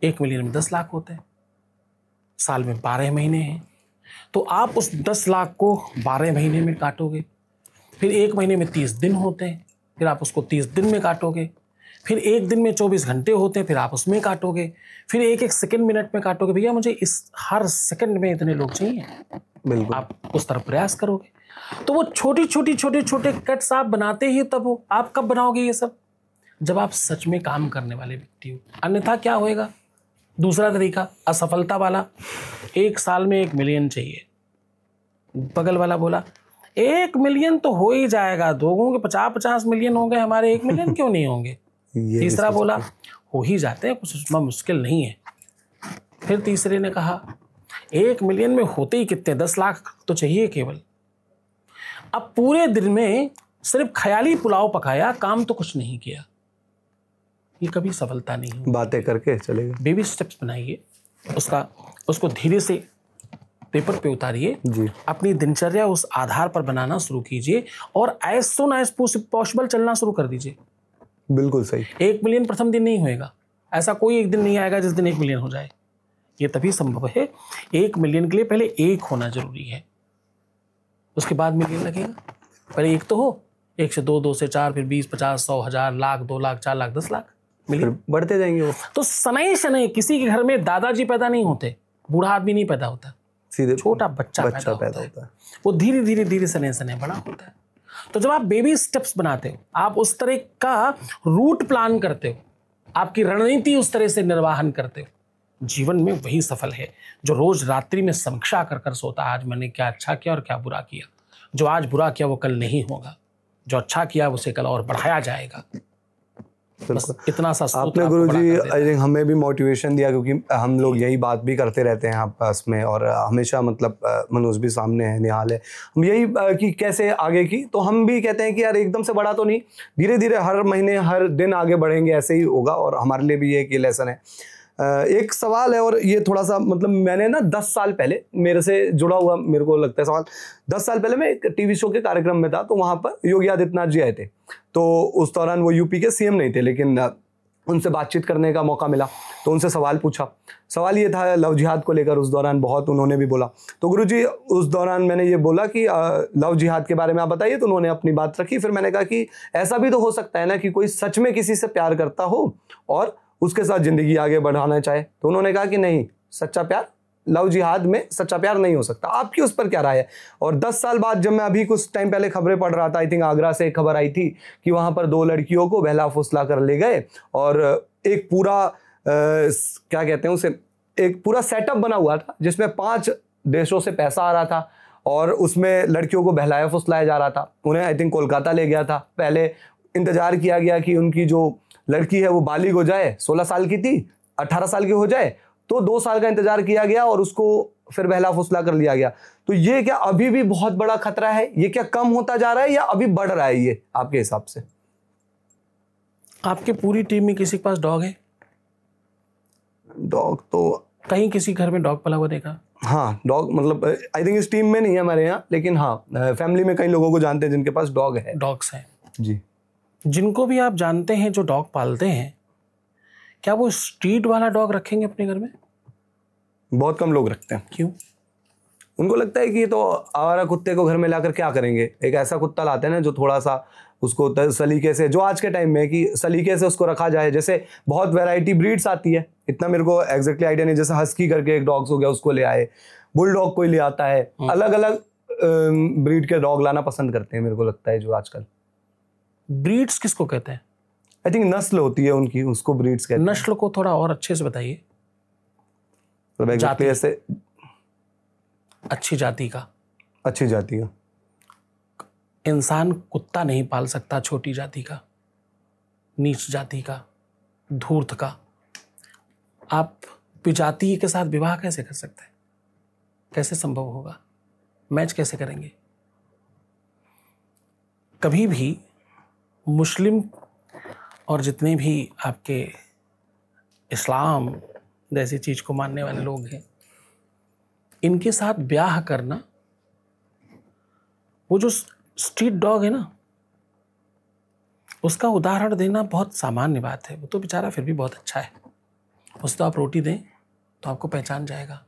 1 मिलियन में 10 लाख होते हैं, साल में 12 महीने हैं, तो आप उस 10 लाख को 12 महीने में काटोगे। फिर 1 महीने में 30 दिन होते हैं, फिर आप उसको 30 दिन में काटोगे। फिर 1 दिन में 24 घंटे होते हैं, फिर आप उसमें काटोगे। फिर 1-1 सेकंड, मिनट में काटोगे। भैया मुझे इस हर सेकंड में इतने लोग चाहिए, बिल्कुल आप उस तरफ प्रयास करोगे। तो वो छोटे कट्स आप बनाते ही तब हो। आप कब बनाओगे ये सब? जब आप सच में काम करने वाले व्यक्ति हो। अन्यथा क्या होएगा? दूसरा तरीका असफलता वाला, 1 साल में 1 मिलियन चाहिए। बगल वाला बोला 1 मिलियन तो हो ही जाएगा, लोगों के 50-50 मिलियन हो गए, हमारे 1 मिलियन क्यों नहीं होंगे? तीसरा बोला हो ही जाते हैं, कुछ इतना मुश्किल नहीं है। फिर तीसरे ने कहा 1 मिलियन में होते ही कितने, 10 लाख तो चाहिए केवल। अब पूरे दिन में सिर्फ ख्याली पुलाव पकाया, काम तो कुछ नहीं किया। ये कभी सफलता नहीं होगी। बातें करके चले गए। बेबी स्टेप्स बनाइए, उसको धीरे से पेपर पे उतारिए, अपनी दिनचर्या उस आधार पर बनाना शुरू कीजिए और एज सून एज पॉसिबल चलना शुरू कर दीजिए। बिल्कुल सही। 1 मिलियन प्रथम दिन नहीं होएगा, ऐसा कोई एक दिन नहीं आएगा जिस दिन 1 मिलियन हो जाए। ये तभी संभव है। 1 मिलियन के लिए पहले 1 होना जरूरी है, उसके बाद मिलियन लगेगा। पहले 1 तो हो, 1 से 2, 2 से 4, फिर 20, 50, 100, 1000, लाख, 2 लाख, 4 लाख, 10 लाख मिलियन बढ़ते जाएंगे वो। तो शनै शनै किसी के घर में दादाजी पैदा नहीं होते, बूढ़ा आदमी नहीं पैदा होता, सीधे छोटा बच्चा पैदा होता है। वो धीरे धीरे शनै शनै बड़ा होता है। तो जब आप बेबी स्टेप्स बनाते हो, आप उस तरह का रूट प्लान करते हो, आपकी रणनीति उस तरह से निर्वाहन करते हो, जीवन में वही सफल है जो रोज रात्रि में समीक्षा कर सोता है, आज मैंने क्या अच्छा किया और क्या बुरा किया। जो आज बुरा किया वो कल नहीं होगा, जो अच्छा किया उसे कल और बढ़ाया जाएगा। बस इतना सा आपने गुरुजी आई थिंक हमें भी मोटिवेशन दिया, क्योंकि हम लोग यही बात भी करते रहते हैं आपस में, और हमेशा मतलब मनोज भी सामने है, निहाल है, हम यही कि कैसे आगे की। तो हम भी कहते हैं कि यार एकदम से बड़ा तो नहीं, धीरे धीरे हर महीने हर दिन आगे बढ़ेंगे, ऐसे ही होगा। और हमारे लिए भी ये एक लेसन है। एक सवाल है, और ये थोड़ा सा मतलब मैंने ना 10 साल पहले मेरे से जुड़ा हुआ, मेरे को लगता है सवाल, 10 साल पहले मैं एक टीवी शो के कार्यक्रम में था, तो वहाँ पर योगी आदित्यनाथ जी आए थे। तो उस दौरान वो यूपी के सीएम नहीं थे, लेकिन उनसे बातचीत करने का मौका मिला, तो उनसे सवाल पूछा। सवाल ये था लव जिहाद को लेकर, उस दौरान बहुत उन्होंने भी बोला। तो गुरुजी उस दौरान मैंने ये बोला कि लव जिहाद के बारे में आप बताइए, तो उन्होंने अपनी बात रखी। फिर मैंने कहा कि ऐसा भी तो हो सकता है ना कि कोई सच में किसी से प्यार करता हो और उसके साथ जिंदगी आगे बढ़ाना चाहे। तो उन्होंने कहा कि नहीं, सच्चा प्यार, लव जिहाद में सच्चा प्यार नहीं हो सकता। आपकी उस पर क्या राय है? और 10 साल बाद जब मैं अभी कुछ टाइम पहले खबरें पढ़ रहा था, आई थिंक आगरा से एक खबर आई थी कि वहां पर 2 लड़कियों को बहला फुसला कर ले गए, और एक पूरा क्या कहते हैं उसे, एक पूरा सेटअप बना हुआ था जिसमें 5 देशों से पैसा आ रहा था, और उसमें लड़कियों को बहलाया फुसलाया जा रहा था। उन्हें आई थिंक कोलकाता ले गया था, पहले इंतजार किया गया कि उनकी जो लड़की है वो बालिग हो जाए, 16 साल की थी, 18 साल की हो जाए, तो 2 साल का इंतजार किया गया और उसको फिर बहला फुसला कर लिया गया। तो ये क्या अभी भी बहुत बड़ा खतरा है? ये क्या कम होता जा रहा है या अभी बढ़ रहा है ये आपके हिसाब से? आपके पूरी टीम में किसी के पास डॉग है? डॉग तो कहीं किसी घर में डॉग पला हुआ देखा? हाँ, डॉग मतलब आई थिंक इस टीम में नहीं है हमारे यहाँ, लेकिन हाँ फैमिली में कई लोगों को जानते हैं जिनके पास डॉग है। डॉग्स हैं जी। जिनको भी आप जानते हैं जो डॉग पालते हैं, क्या वो स्ट्रीट वाला डॉग रखेंगे अपने घर में? बहुत कम लोग रखते हैं। क्यों? उनको लगता है कि ये तो आवारा कुत्ते को घर में लाकर क्या करेंगे, एक ऐसा कुत्ता लाते हैं ना जो थोड़ा सा उसको सलीके से, जो आज के टाइम में है कि सलीके से उसको रखा जाए। जैसे बहुत वैरायटी ब्रीड्स आती है, इतना मेरे को एग्जैक्टली आइडिया नहीं, जैसे हस्की करके एक डॉग्स हो गया उसको ले आए, बुलडॉग कोई ले आता है, अलग अलग ब्रीड के डॉग लाना पसंद करते हैं मेरे को लगता है जो आजकल। ब्रीड्स किसको कहते हैं? आई थिंक नस्ल होती है उनकी, उसको ब्रीड्स कहते हैं। नस्ल को थोड़ा और अच्छे से बताइए। मतलब एग्जैक्टली ऐसे अच्छी जाति का। अच्छी जाति का इंसान कुत्ता नहीं पाल सकता छोटी जाति का, नीच जाति का, धूर्त का। आप विजातीय के साथ विवाह कैसे कर सकते हैं? कैसे संभव होगा? मैच कैसे करेंगे? कभी भी मुस्लिम और जितने भी आपके इस्लाम जैसी चीज को मानने वाले लोग हैं, इनके साथ ब्याह करना, वो जो स्ट्रीट डॉग है ना, उसका उदाहरण देना बहुत सामान्य बात है। वो तो बेचारा फिर भी बहुत अच्छा है, उसे तो आप रोटी दें तो आपको पहचान जाएगा।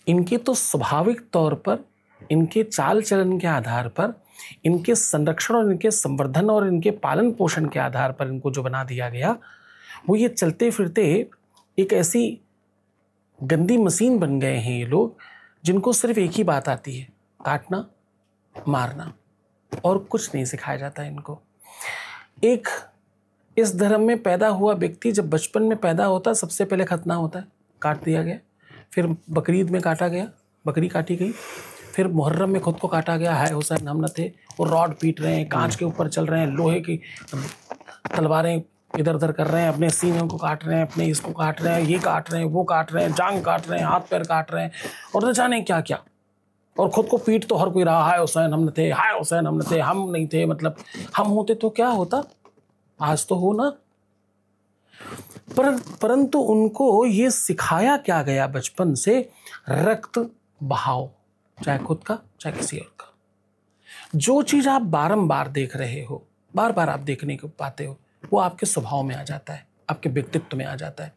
इनके तो स्वाभाविक तौर पर, इनके चाल चलन के आधार पर, इनके संरक्षण और इनके संवर्धन और इनके पालन पोषण के आधार पर इनको जो बना दिया गया, वो ये चलते फिरते एक ऐसी गंदी मशीन बन गए हैं ये लोग, जिनको सिर्फ एक ही बात आती है, काटना, मारना, और कुछ नहीं सिखाया जाता है इनको। एक इस धर्म में पैदा हुआ व्यक्ति जब बचपन में पैदा होता है, सबसे पहले खतना होता है, काट दिया गया। फिर बकरीद में काटा गया, बकरी काटी गई। फिर मुहर्रम में खुद को काटा गया, हाय हुसैन हम न थे। वो रॉड पीट रहे हैं, कांच के ऊपर चल रहे हैं, लोहे की तलवारें इधर उधर कर रहे हैं, अपने सीनों को काट रहे हैं, अपने इसको काट रहे हैं, ये काट रहे हैं, वो काट रहे हैं, जांग काट रहे हैं, हाथ पैर काट रहे हैं, और न जाने क्या क्या। और खुद को पीट तो हर कोई रहा, हाय हुसैन हम न थे, हाय हुसैन हम न थे, हम नहीं थे, मतलब हम होते तो क्या होता, आज तो हो ना। परंतु उनको ये सिखाया क्या गया बचपन से, रक्त बहाओ, चाहे खुद का चाहे किसी और का। जो चीज आप बारंबार देख रहे हो, बार बार आप देखने को पाते हो, वो आपके स्वभाव में आ जाता है, आपके व्यक्तित्व में आ जाता है।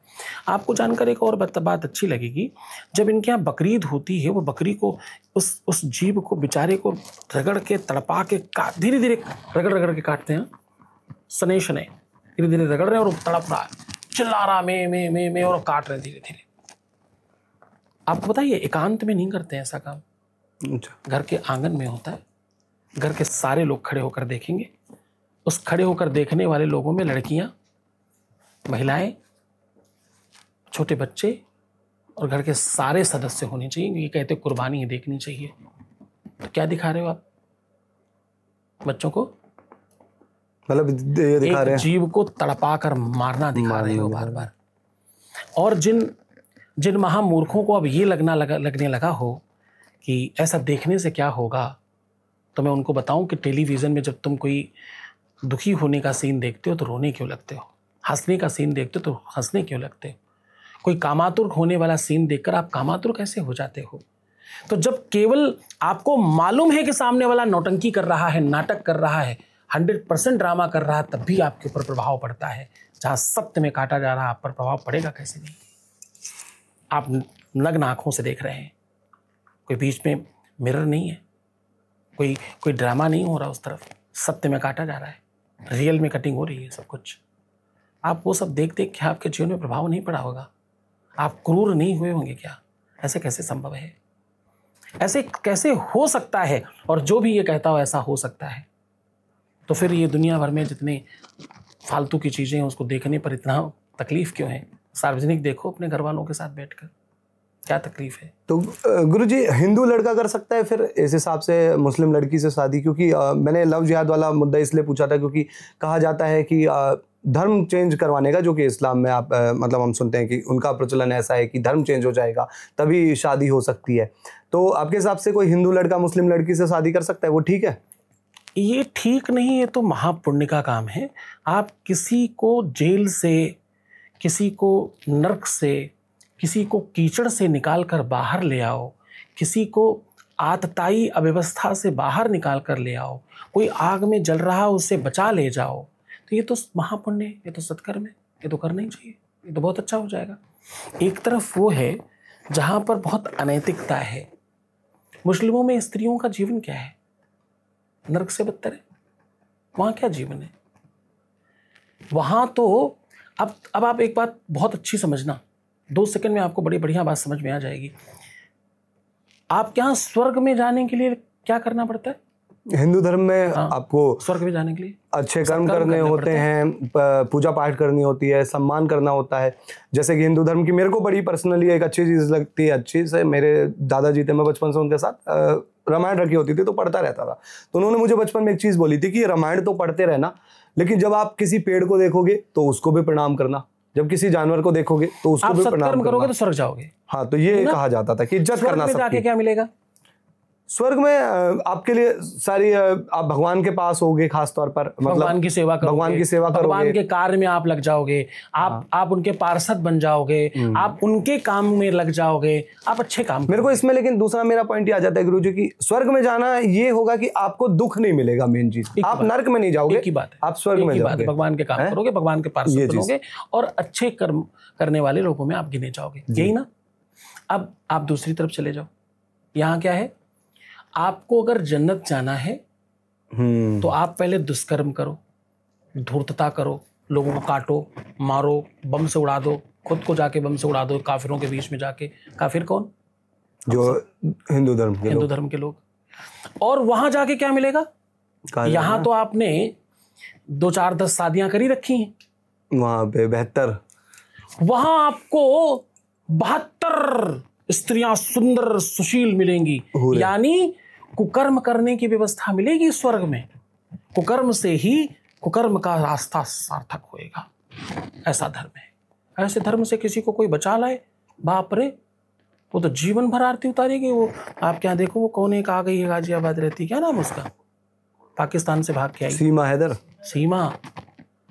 आपको जानकर एक और बात अच्छी लगेगी, जब इनके यहाँ बकरीद होती है, वो बकरी को, उस जीव को, बेचारे को रगड़ के, तड़पा के, धीरे धीरे रगड़ रगड़ के काटते हैं, सने शने धीरे धीरे रगड़ रहे हैं, और तड़प रहा है, चिल्ला रहा मैं, और काट रहे हैं धीरे धीरे। आपको बताइए, एकांत में नहीं करते हैं ऐसा काम, घर के आंगन में होता है। घर के सारे लोग खड़े होकर देखेंगे। उस खड़े होकर देखने वाले लोगों में लड़कियां, महिलाएं, छोटे बच्चे और घर के सारे सदस्य होने चाहिए। ये कहते कुर्बानी देखनी चाहिए। तो क्या दिखा रहे हो आप बच्चों को? मतलब ये दिखा रहे हैं, जीव को तड़पा कर मारना दिखा रहे हो बार बार। और जिन महामूर्खों को अब ये लगने लगा हो कि ऐसा देखने से क्या होगा, तो मैं उनको बताऊं कि टेलीविज़न में जब तुम कोई दुखी होने का सीन देखते हो तो रोने क्यों लगते हो, हंसने का सीन देखते हो तो हंसने क्यों लगते हो, कोई कामातुर होने वाला सीन देखकर आप कामातुर कैसे हो जाते हो? तो जब केवल आपको मालूम है कि सामने वाला नौटंकी कर रहा है, नाटक कर रहा है, 100% ड्रामा कर रहा है, तब भी आपके ऊपर प्रभाव पड़ता है। जहाँ सत्य में काटा जा रहा है, आप पर प्रभाव पड़ेगा कैसे नहीं? आप नग्न आँखों से देख रहे हैं, कोई बीच में मिरर नहीं है, कोई ड्रामा नहीं हो रहा, उस तरफ सत्य में काटा जा रहा है, रियल में कटिंग हो रही है सब कुछ। आप वो सब देख देख के आपके जीवन में प्रभाव नहीं पड़ा होगा? आप क्रूर नहीं हुए होंगे क्या? ऐसे कैसे संभव है? ऐसे कैसे हो सकता है? और जो भी ये कहता हो ऐसा हो सकता है, तो फिर ये दुनिया भर में जितने फालतू की चीज़ें हैं उसको देखने पर इतना तकलीफ क्यों है? सार्वजनिक देखो अपने घर वालों के साथ बैठकर। क्या तकलीफ है? तो गुरुजी, हिंदू लड़का कर सकता है फिर इस हिसाब से मुस्लिम लड़की से शादी? क्योंकि मैंने लव जिहाद वाला मुद्दा इसलिए पूछा था क्योंकि कहा जाता है कि धर्म चेंज करवाने का, जो कि इस्लाम में आप मतलब हम सुनते हैं कि उनका प्रचलन ऐसा है कि धर्म चेंज हो जाएगा तभी शादी हो सकती है। तो आपके हिसाब से कोई हिंदू लड़का मुस्लिम लड़की से शादी कर सकता है, वो ठीक है? ये ठीक नहीं, ये तो महापुण्य का काम है। आप किसी को जेल से, किसी को नर्क से, किसी को कीचड़ से निकाल कर बाहर ले आओ, किसी को आतताई अव्यवस्था से बाहर निकाल कर ले आओ, कोई आग में जल रहा उसे बचा ले जाओ, तो ये तो महापुण्य है, ये तो सत्कर्म है, ये तो करना ही चाहिए, ये तो बहुत अच्छा हो जाएगा। एक तरफ वो है जहाँ पर बहुत अनैतिकता है। मुस्लिमों में स्त्रियों का जीवन क्या है? नरक से बदतर है। वहाँ क्या जीवन है? वहाँ तो अब आप एक बात बहुत अच्छी समझना, 2 सेकंड में आपको बड़ी बढ़िया बात समझ में आ जाएगी। आपके यहाँ स्वर्ग में जाने के लिए क्या करना पड़ता है? हिंदू धर्म में आपको स्वर्ग में जाने के लिए अच्छे कर्म करने होते हैं, पूजा पाठ करनी होती है, सम्मान करना होता है। जैसे कि हिंदू धर्म की मेरे को बड़ी पर्सनली एक अच्छी चीज़ लगती है, अच्छी से मेरे दादाजी थे, मैं बचपन से उनके साथ रामायण रखी होती थी तो पढ़ता रहता था। तो उन्होंने मुझे बचपन में एक चीज़ बोली थी कि रामायण तो पढ़ते रहना, लेकिन जब आप किसी पेड़ को देखोगे तो उसको भी प्रणाम करना, जब किसी जानवर को देखोगे तो उसको भी प्रणाम करोगे तो स्वर्ग जाओगे। हाँ, तो ये कहा जाता था कि इज्जत करना। जाके क्या मिलेगा? स्वर्ग में आपके लिए सारी आप भगवान के पास होगे, खास तौर पर मतलब भगवान की सेवा करोगे, भगवान की सेवा करोगे, भगवान के कार्य में आप लग जाओगे, आप उनके पार्षद बन जाओगे, आप उनके काम में लग जाओगे, आप अच्छे काम। मेरे को इसमें लेकिन दूसरा मेरा पॉइंट ये आ जाता है गुरुजी की स्वर्ग में जाना ये होगा कि आपको दुख नहीं मिलेगा। मेन चीज, आप नर्क में नहीं जाओगे, की बात है, आप स्वर्ग में जाओगे, भगवान के काम करोगे, भगवान के पार्षद बनोगे और अच्छे कर्म करने वाले लोगों में आप गिने जाओगे, यही ना। अब आप दूसरी तरफ चले जाओ। यहाँ क्या है? आपको अगर जन्नत जाना है तो आप पहले दुष्कर्म करो, धूर्तता करो, लोगों को काटो, मारो, बम से उड़ा दो, खुद को जाके बम से उड़ा दो काफिरों के बीच में जाके। काफिर कौन? जो हिंदू धर्म के लोग। और वहां जाके क्या मिलेगा? यहाँ तो आपने 2-4-10 शादियां करी रखी हैं, वहां पे 72, वहां आपको 72 स्त्रियां सुंदर सुशील मिलेंगी, यानी कुकर्म करने की व्यवस्था मिलेगी स्वर्ग में। कुकर्म से ही कुकर्म का रास्ता सार्थक होएगा। ऐसा धर्म है। ऐसे धर्म से किसी को कोई बचा लाए, बाप रे, वो तो जीवन भर आरती उतारेगी। वो आप क्या देखो, वो कौन एक आ गई है गाजियाबाद रहती, क्या नाम उसका, पाकिस्तान से भाग के आई, सीमा हैदर। सीमा,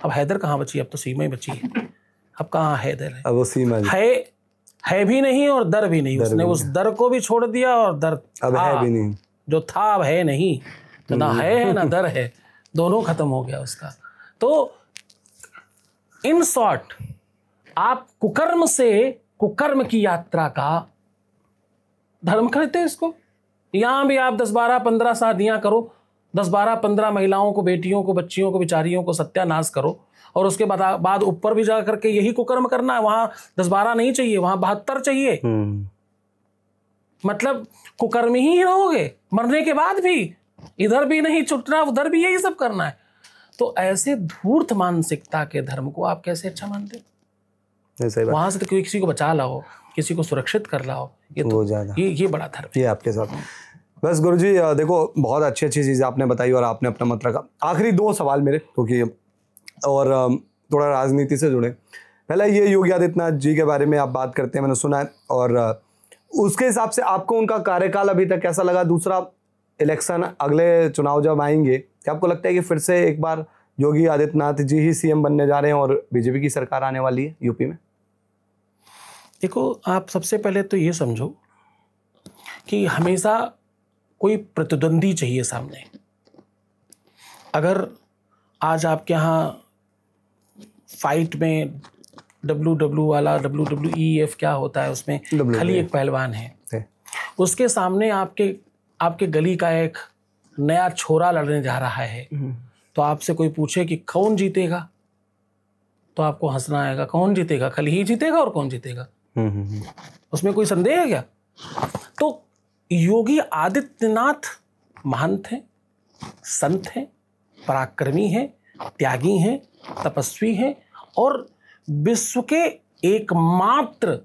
अब हैदर कहाँ बची? अब तो सीमा ही बची है, अब कहाँ हैदर है? अब वो सीमा है भी नहीं और दर भी नहीं। उसने उस दर को भी छोड़ दिया और दर अब है भी नहीं, जो था अब है नहीं, तो ना है ना दर है, दोनों खत्म हो गया उसका। तो इन शॉर्ट, आप कुकर्म से कुकर्म की यात्रा का धर्म करते हैं इसको। यहां भी आप 10-12-15 शादियां करो, 10-12-15 महिलाओं को, बेटियों को, बच्चियों को, बेचारियों को सत्यानाश करो, और उसके बाद ऊपर भी जा करके यही कुकर्म करना है। वहां 10-12 नहीं चाहिए, वहां 72 चाहिए। मतलब कुकर्मी ही रहोगे मरने के बाद भी, इधर भी नहीं छुटना, उधर भी यही सब करना है। तो ऐसे धूर्त मानसिकता के धर्म को आप कैसे अच्छा मानते हो? वहां से तो किसी को बचा लाओ, किसी को सुरक्षित कर लाओ, ये तो ये बड़ा धर्म है। ये आपके साथ बस गुरुजी देखो, बहुत अच्छी अच्छी चीज़ें आपने बताई और आपने अपना मत रखा। आखिरी 2 सवाल मेरे, क्योंकि और थोड़ा राजनीति से जुड़े। पहला ये योगी आदित्यनाथ जी के बारे में आप बात करते हैं, मैंने सुना है, और उसके हिसाब से आपको उनका कार्यकाल अभी तक कैसा लगा? दूसरा, इलेक्शन, अगले चुनाव जब आएंगे, क्या आपको लगता है कि फिर से एक बार योगी आदित्यनाथ जी ही सीएम बनने जा रहे हैं और बीजेपी की सरकार आने वाली है यूपी में? देखो, आप सबसे पहले तो ये समझो कि हमेशा कोई प्रतिद्वंदी चाहिए सामने। अगर आज आपके यहाँ फाइट में WWEF क्या होता है, उसमें खाली एक पहलवान है, उसके सामने आपके गली का एक नया छोरा लड़ने जा रहा है, तो आपसे कोई पूछे कि कौन जीतेगा, तो आपको हंसना आएगा। कौन जीतेगा? खाली ही जीतेगा, और कौन जीतेगा? उसमें कोई संदेह है क्या? तो योगी आदित्यनाथ महंत हैं, संत हैं, पराक्रमी हैं, त्यागी हैं, तपस्वी हैं, और विश्व के एकमात्र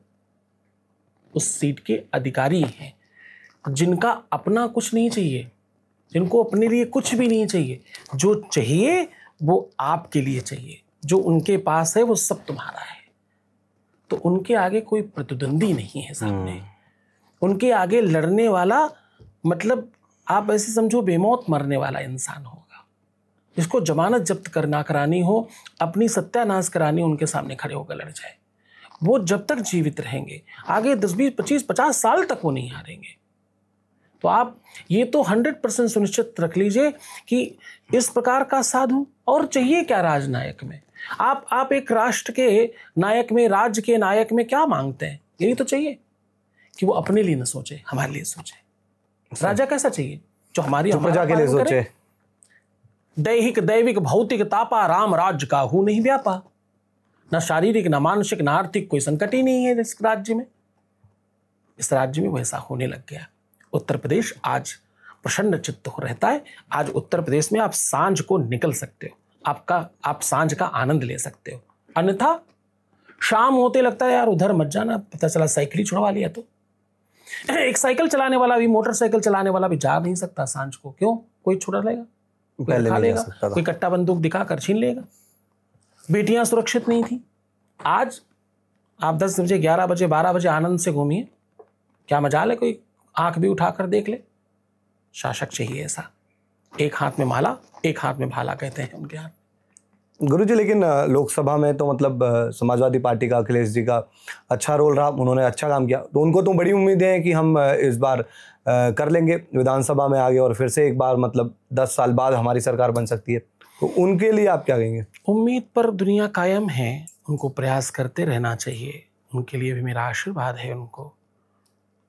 उस सीट के अधिकारी हैं, जिनका अपना कुछ नहीं चाहिए, जिनको अपने लिए कुछ भी नहीं चाहिए, जो चाहिए वो आपके लिए चाहिए, जो उनके पास है वो सब तुम्हारा है। तो उनके आगे कोई प्रतिद्वंदी नहीं है सामने, उनके आगे लड़ने वाला मतलब आप ऐसे समझो बेमौत मरने वाला इंसान होगा, जिसको जमानत जब्त करना करानी हो, अपनी सत्यानाश करानी, उनके सामने खड़े होकर लड़ जाए। वो जब तक जीवित रहेंगे आगे 10, 20, 25, 50 साल तक वो नहीं हारेंगे। तो आप ये तो 100% सुनिश्चित रख लीजिए कि इस प्रकार का साधु और चाहिए क्या राजनायक में। आप एक राष्ट्र के नायक में, राज्य के नायक में क्या मांगते हैं? यही तो चाहिए कि वो अपने लिए न सोचे, हमारे लिए सोचे। राजा कैसा चाहिए? जो हमारी प्रजा के लिए सोचे। दैहिक दैविक भौतिक तापा राम राज्य का हूं नहीं व्यापा। न शारीरिक न मानसिक न आर्थिक कोई संकट ही नहीं है इस राज्य में। इस राज्य में वैसा होने लग गया। उत्तर प्रदेश आज प्रसन्न चित्त हो रहता है। आज उत्तर प्रदेश में आप सांझ को निकल सकते हो, आप सांझ का आनंद ले सकते हो। अन्यथा शाम होते लगता है यार उधर मत जाना, पता चला साइकिल ही छुड़वा लिया। तो एक साइकिल चलाने वाला भी, मोटरसाइकिल चलाने वाला भी जा नहीं सकता सांझ को। क्यों? कोई छुड़ा लेगा, कोई खा लेगा, कोई कट्टा बंदूक दिखाकर छीन लेगा। बेटियां सुरक्षित नहीं थी। आज आप 10 बजे 11 बजे 12 बजे आनंद से घूमिए, क्या मजाल है, कोई आंख भी उठाकर देख ले। शासक चाहिए ऐसा, एक हाथ में माला एक हाथ में भाला कहते हैं उनके हाथ। गुरुजी लेकिन लोकसभा में तो मतलब समाजवादी पार्टी का अखिलेश जी का अच्छा रोल रहा, उन्होंने अच्छा काम किया, तो उनको तो बड़ी उम्मीदें हैं कि हम इस बार कर लेंगे, विधानसभा में आगे और फिर से एक बार मतलब 10 साल बाद हमारी सरकार बन सकती है। तो उनके लिए आप क्या कहेंगे? उम्मीद पर दुनिया कायम है, उनको प्रयास करते रहना चाहिए। उनके लिए भी मेरा आशीर्वाद है। उनको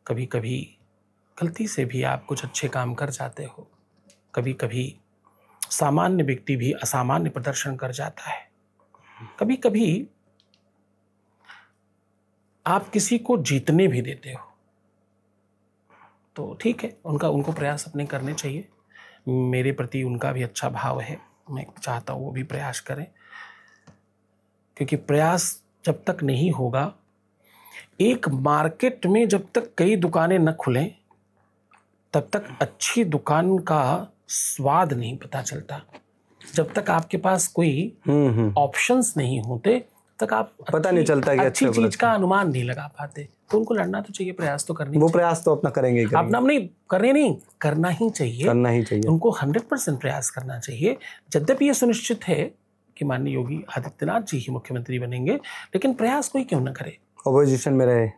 कभी कभी गलती से भी आप कुछ अच्छे काम कर जाते हो, कभी कभी सामान्य व्यक्ति भी असामान्य प्रदर्शन कर जाता है, कभी कभी आप किसी को जीतने भी देते हो, तो ठीक है, उनको प्रयास अपने करने चाहिए। मेरे प्रति उनका भी अच्छा भाव है, मैं चाहता हूँ वो भी प्रयास करें, क्योंकि प्रयास जब तक नहीं होगा, एक मार्केट में जब तक कई दुकानें न खुलें तब तक अच्छी दुकान का स्वाद नहीं पता चलता। जब तक आपके पास कोई ऑप्शंस नहीं होते तक आप पता नहीं चलता कि अच्छी चीज का अनुमान नहीं लगा पाते। तो उनको लड़ना तो चाहिए, प्रयास तो करनी, वो प्रयास तो अपना करेंगे अपना नहीं करना ही चाहिए, करना ही चाहिए। उनको 100% प्रयास करना चाहिए। यद्यपि ये सुनिश्चित है कि माननीय योगी आदित्यनाथ जी ही मुख्यमंत्री बनेंगे, लेकिन प्रयास कोई क्यों न करे, अपोजिशन में रहे।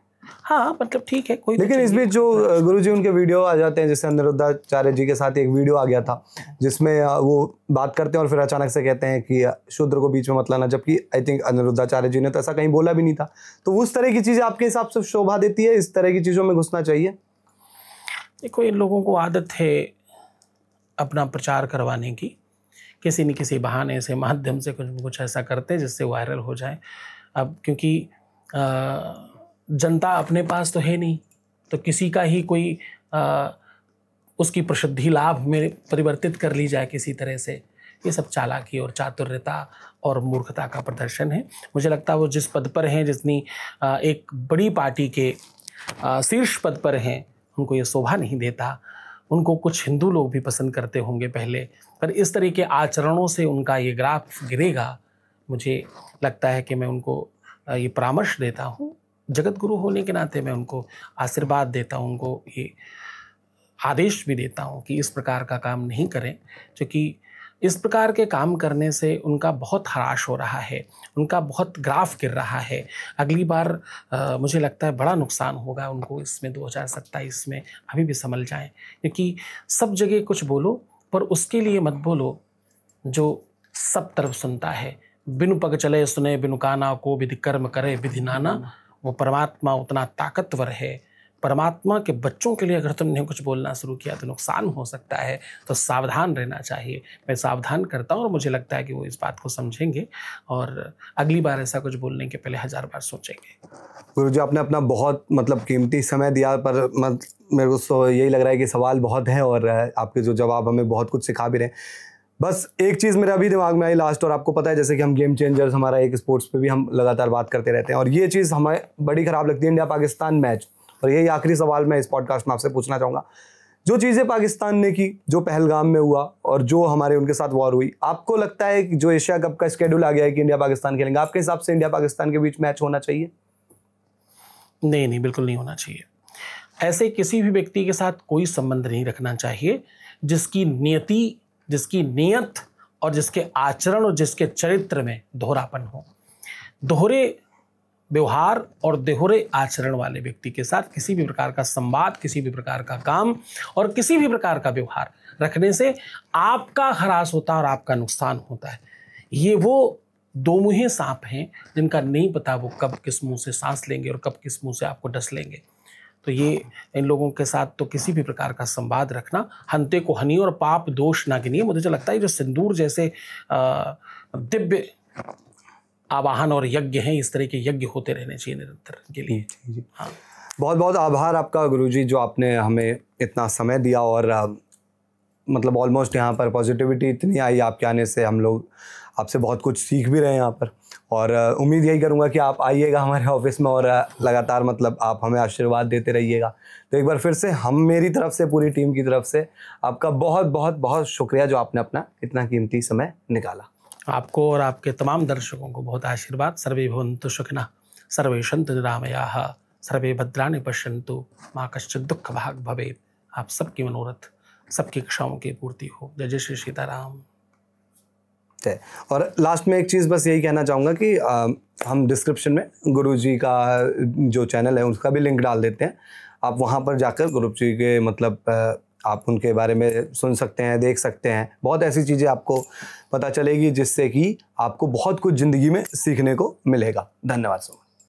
हाँ मतलब ठीक है कोई। लेकिन इस बीच जो गुरुजी उनके वीडियो आ जाते हैं, जैसे अनिरुद्धाचार्य जी के साथ एक वीडियो आ गया था जिसमें वो बात करते हैं और फिर अचानक से कहते हैं कि शूद्र को बीच में मत लाना, जबकि आई थिंक अनिरुद्धाचार्य जी ने तो ऐसा कहीं बोला भी नहीं था। तो उस तरह की चीजें आपके हिसाब से शोभा देती है? इस तरह की चीजों में घुसना चाहिए? देखो, इन लोगों को आदत है अपना प्रचार करवाने की, किसी न किसी बहाने से माध्यम से कुछ ऐसा करते हैं जिससे वायरल हो जाए। अब क्योंकि जनता अपने पास तो है नहीं, तो किसी का ही कोई उसकी प्रसिद्धि लाभ में परिवर्तित कर ली जाए किसी तरह से, ये सब चालाकी और चातुर्यता और मूर्खता का प्रदर्शन है। मुझे लगता है वो जिस पद पर हैं, जितनी एक बड़ी पार्टी के शीर्ष पद पर हैं, उनको ये शोभा नहीं देता। उनको कुछ हिंदू लोग भी पसंद करते होंगे पहले, पर इस तरह के आचरणों से उनका ये ग्राफ गिरेगा। मुझे लगता है कि मैं उनको ये परामर्श देता हूँ, जगत गुरु होने के नाते मैं उनको आशीर्वाद देता हूँ, उनको ये आदेश भी देता हूँ कि इस प्रकार का काम नहीं करें, क्योंकि इस प्रकार के काम करने से उनका बहुत हराश हो रहा है, उनका बहुत ग्राफ गिर रहा है। अगली बार मुझे लगता है बड़ा नुकसान होगा उनको इसमें, 2027 में। अभी भी संभल जाएं, क्योंकि सब जगह कुछ बोलो पर उसके लिए मत बोलो जो सब तरफ सुनता है। बिनु पग चले सुने बिनु काना, को विधि कर्म करे विधि नाना, वो परमात्मा उतना ताकतवर है। परमात्मा के बच्चों के लिए अगर तुमने कुछ बोलना शुरू किया तो नुकसान हो सकता है, तो सावधान रहना चाहिए। मैं सावधान करता हूँ और मुझे लगता है कि वो इस बात को समझेंगे और अगली बार ऐसा कुछ बोलने के पहले 1000 बार सोचेंगे। गुरुजी, आपने अपना बहुत मतलब कीमती समय दिया, पर मेरे को तो यही लग रहा है कि सवाल बहुत है और आपके जो जवाब हमें बहुत कुछ सिखा भी रहे हैं। बस एक चीज़ मेरे अभी दिमाग में आई लास्ट, और आपको पता है जैसे कि हम गेम चेंजर्स, हमारा एक स्पोर्ट्स पे भी हम लगातार बात करते रहते हैं, और ये चीज़ हमें बड़ी ख़राब लगती है। इंडिया पाकिस्तान मैच, और यही आखिरी सवाल मैं इस पॉडकास्ट में आपसे पूछना चाहूँगा, जो चीज़ें पाकिस्तान ने की, जो पहलगाम में हुआ और जो हमारे उनके साथ वॉर हुई, आपको लगता है कि जो एशिया कप का स्केड्यूल आ गया है कि इंडिया पाकिस्तान खेलेंगे, आपके हिसाब से इंडिया पाकिस्तान के बीच मैच होना चाहिए? नहीं, बिल्कुल नहीं होना चाहिए। ऐसे किसी भी व्यक्ति के साथ कोई संबंध नहीं रखना चाहिए जिसकी नियति, जिसकी नीयत और जिसके आचरण और जिसके चरित्र में दोहरापन हो। दोहरे व्यवहार और दोहरे आचरण वाले व्यक्ति के साथ किसी भी प्रकार का संवाद, किसी भी प्रकार का काम और किसी भी प्रकार का व्यवहार रखने से आपका ह्रास होता है और आपका नुकसान होता है। ये वो दो मुँहे सांप हैं जिनका नहीं पता वो कब किस मुंह से सांस लेंगे और कब किस मुंह से आपको डस लेंगे। तो ये इन लोगों के साथ तो किसी भी प्रकार का संवाद रखना हंते को हनी और पाप दोष ना गिनिए। मुझे तो लगता है जो सिंदूर जैसे दिव्य आवाहन और यज्ञ हैं, इस तरह के यज्ञ होते रहने चाहिए निरंतर के लिए। हाँ, बहुत बहुत आभार आपका गुरुजी, जो आपने हमें इतना समय दिया और मतलब ऑलमोस्ट यहाँ पर पॉजिटिविटी इतनी आई आपके आने से, हम लोग आपसे बहुत कुछ सीख भी रहे हैं यहाँ पर। और उम्मीद यही करूँगा कि आप आइएगा हमारे ऑफिस में और लगातार मतलब आप हमें आशीर्वाद देते रहिएगा। तो एक बार फिर से हम मेरी तरफ से, पूरी टीम की तरफ से आपका बहुत बहुत बहुत शुक्रिया जो आपने अपना इतना कीमती समय निकाला। आपको और आपके तमाम दर्शकों को बहुत आशीर्वाद। सर्वे भवन्तु सुखिनः, सर्वे सन्तु निरामयाः, सर्वे भद्राणि पश्यन्तु, मा कश्चित् दुःख भाग् भवेत्। आप सबकी मनोरथ, सबकी इच्छाओं की पूर्ति हो। जय जय श्री सीताराम। और लास्ट में एक चीज़ बस यही कहना चाहूँगा कि हम डिस्क्रिप्शन में गुरुजी का जो चैनल है उसका भी लिंक डाल देते हैं। आप वहाँ पर जाकर गुरुजी के मतलब आप उनके बारे में सुन सकते हैं, देख सकते हैं। बहुत ऐसी चीज़ें आपको पता चलेगी जिससे कि आपको बहुत कुछ ज़िंदगी में सीखने को मिलेगा। धन्यवाद सो मच।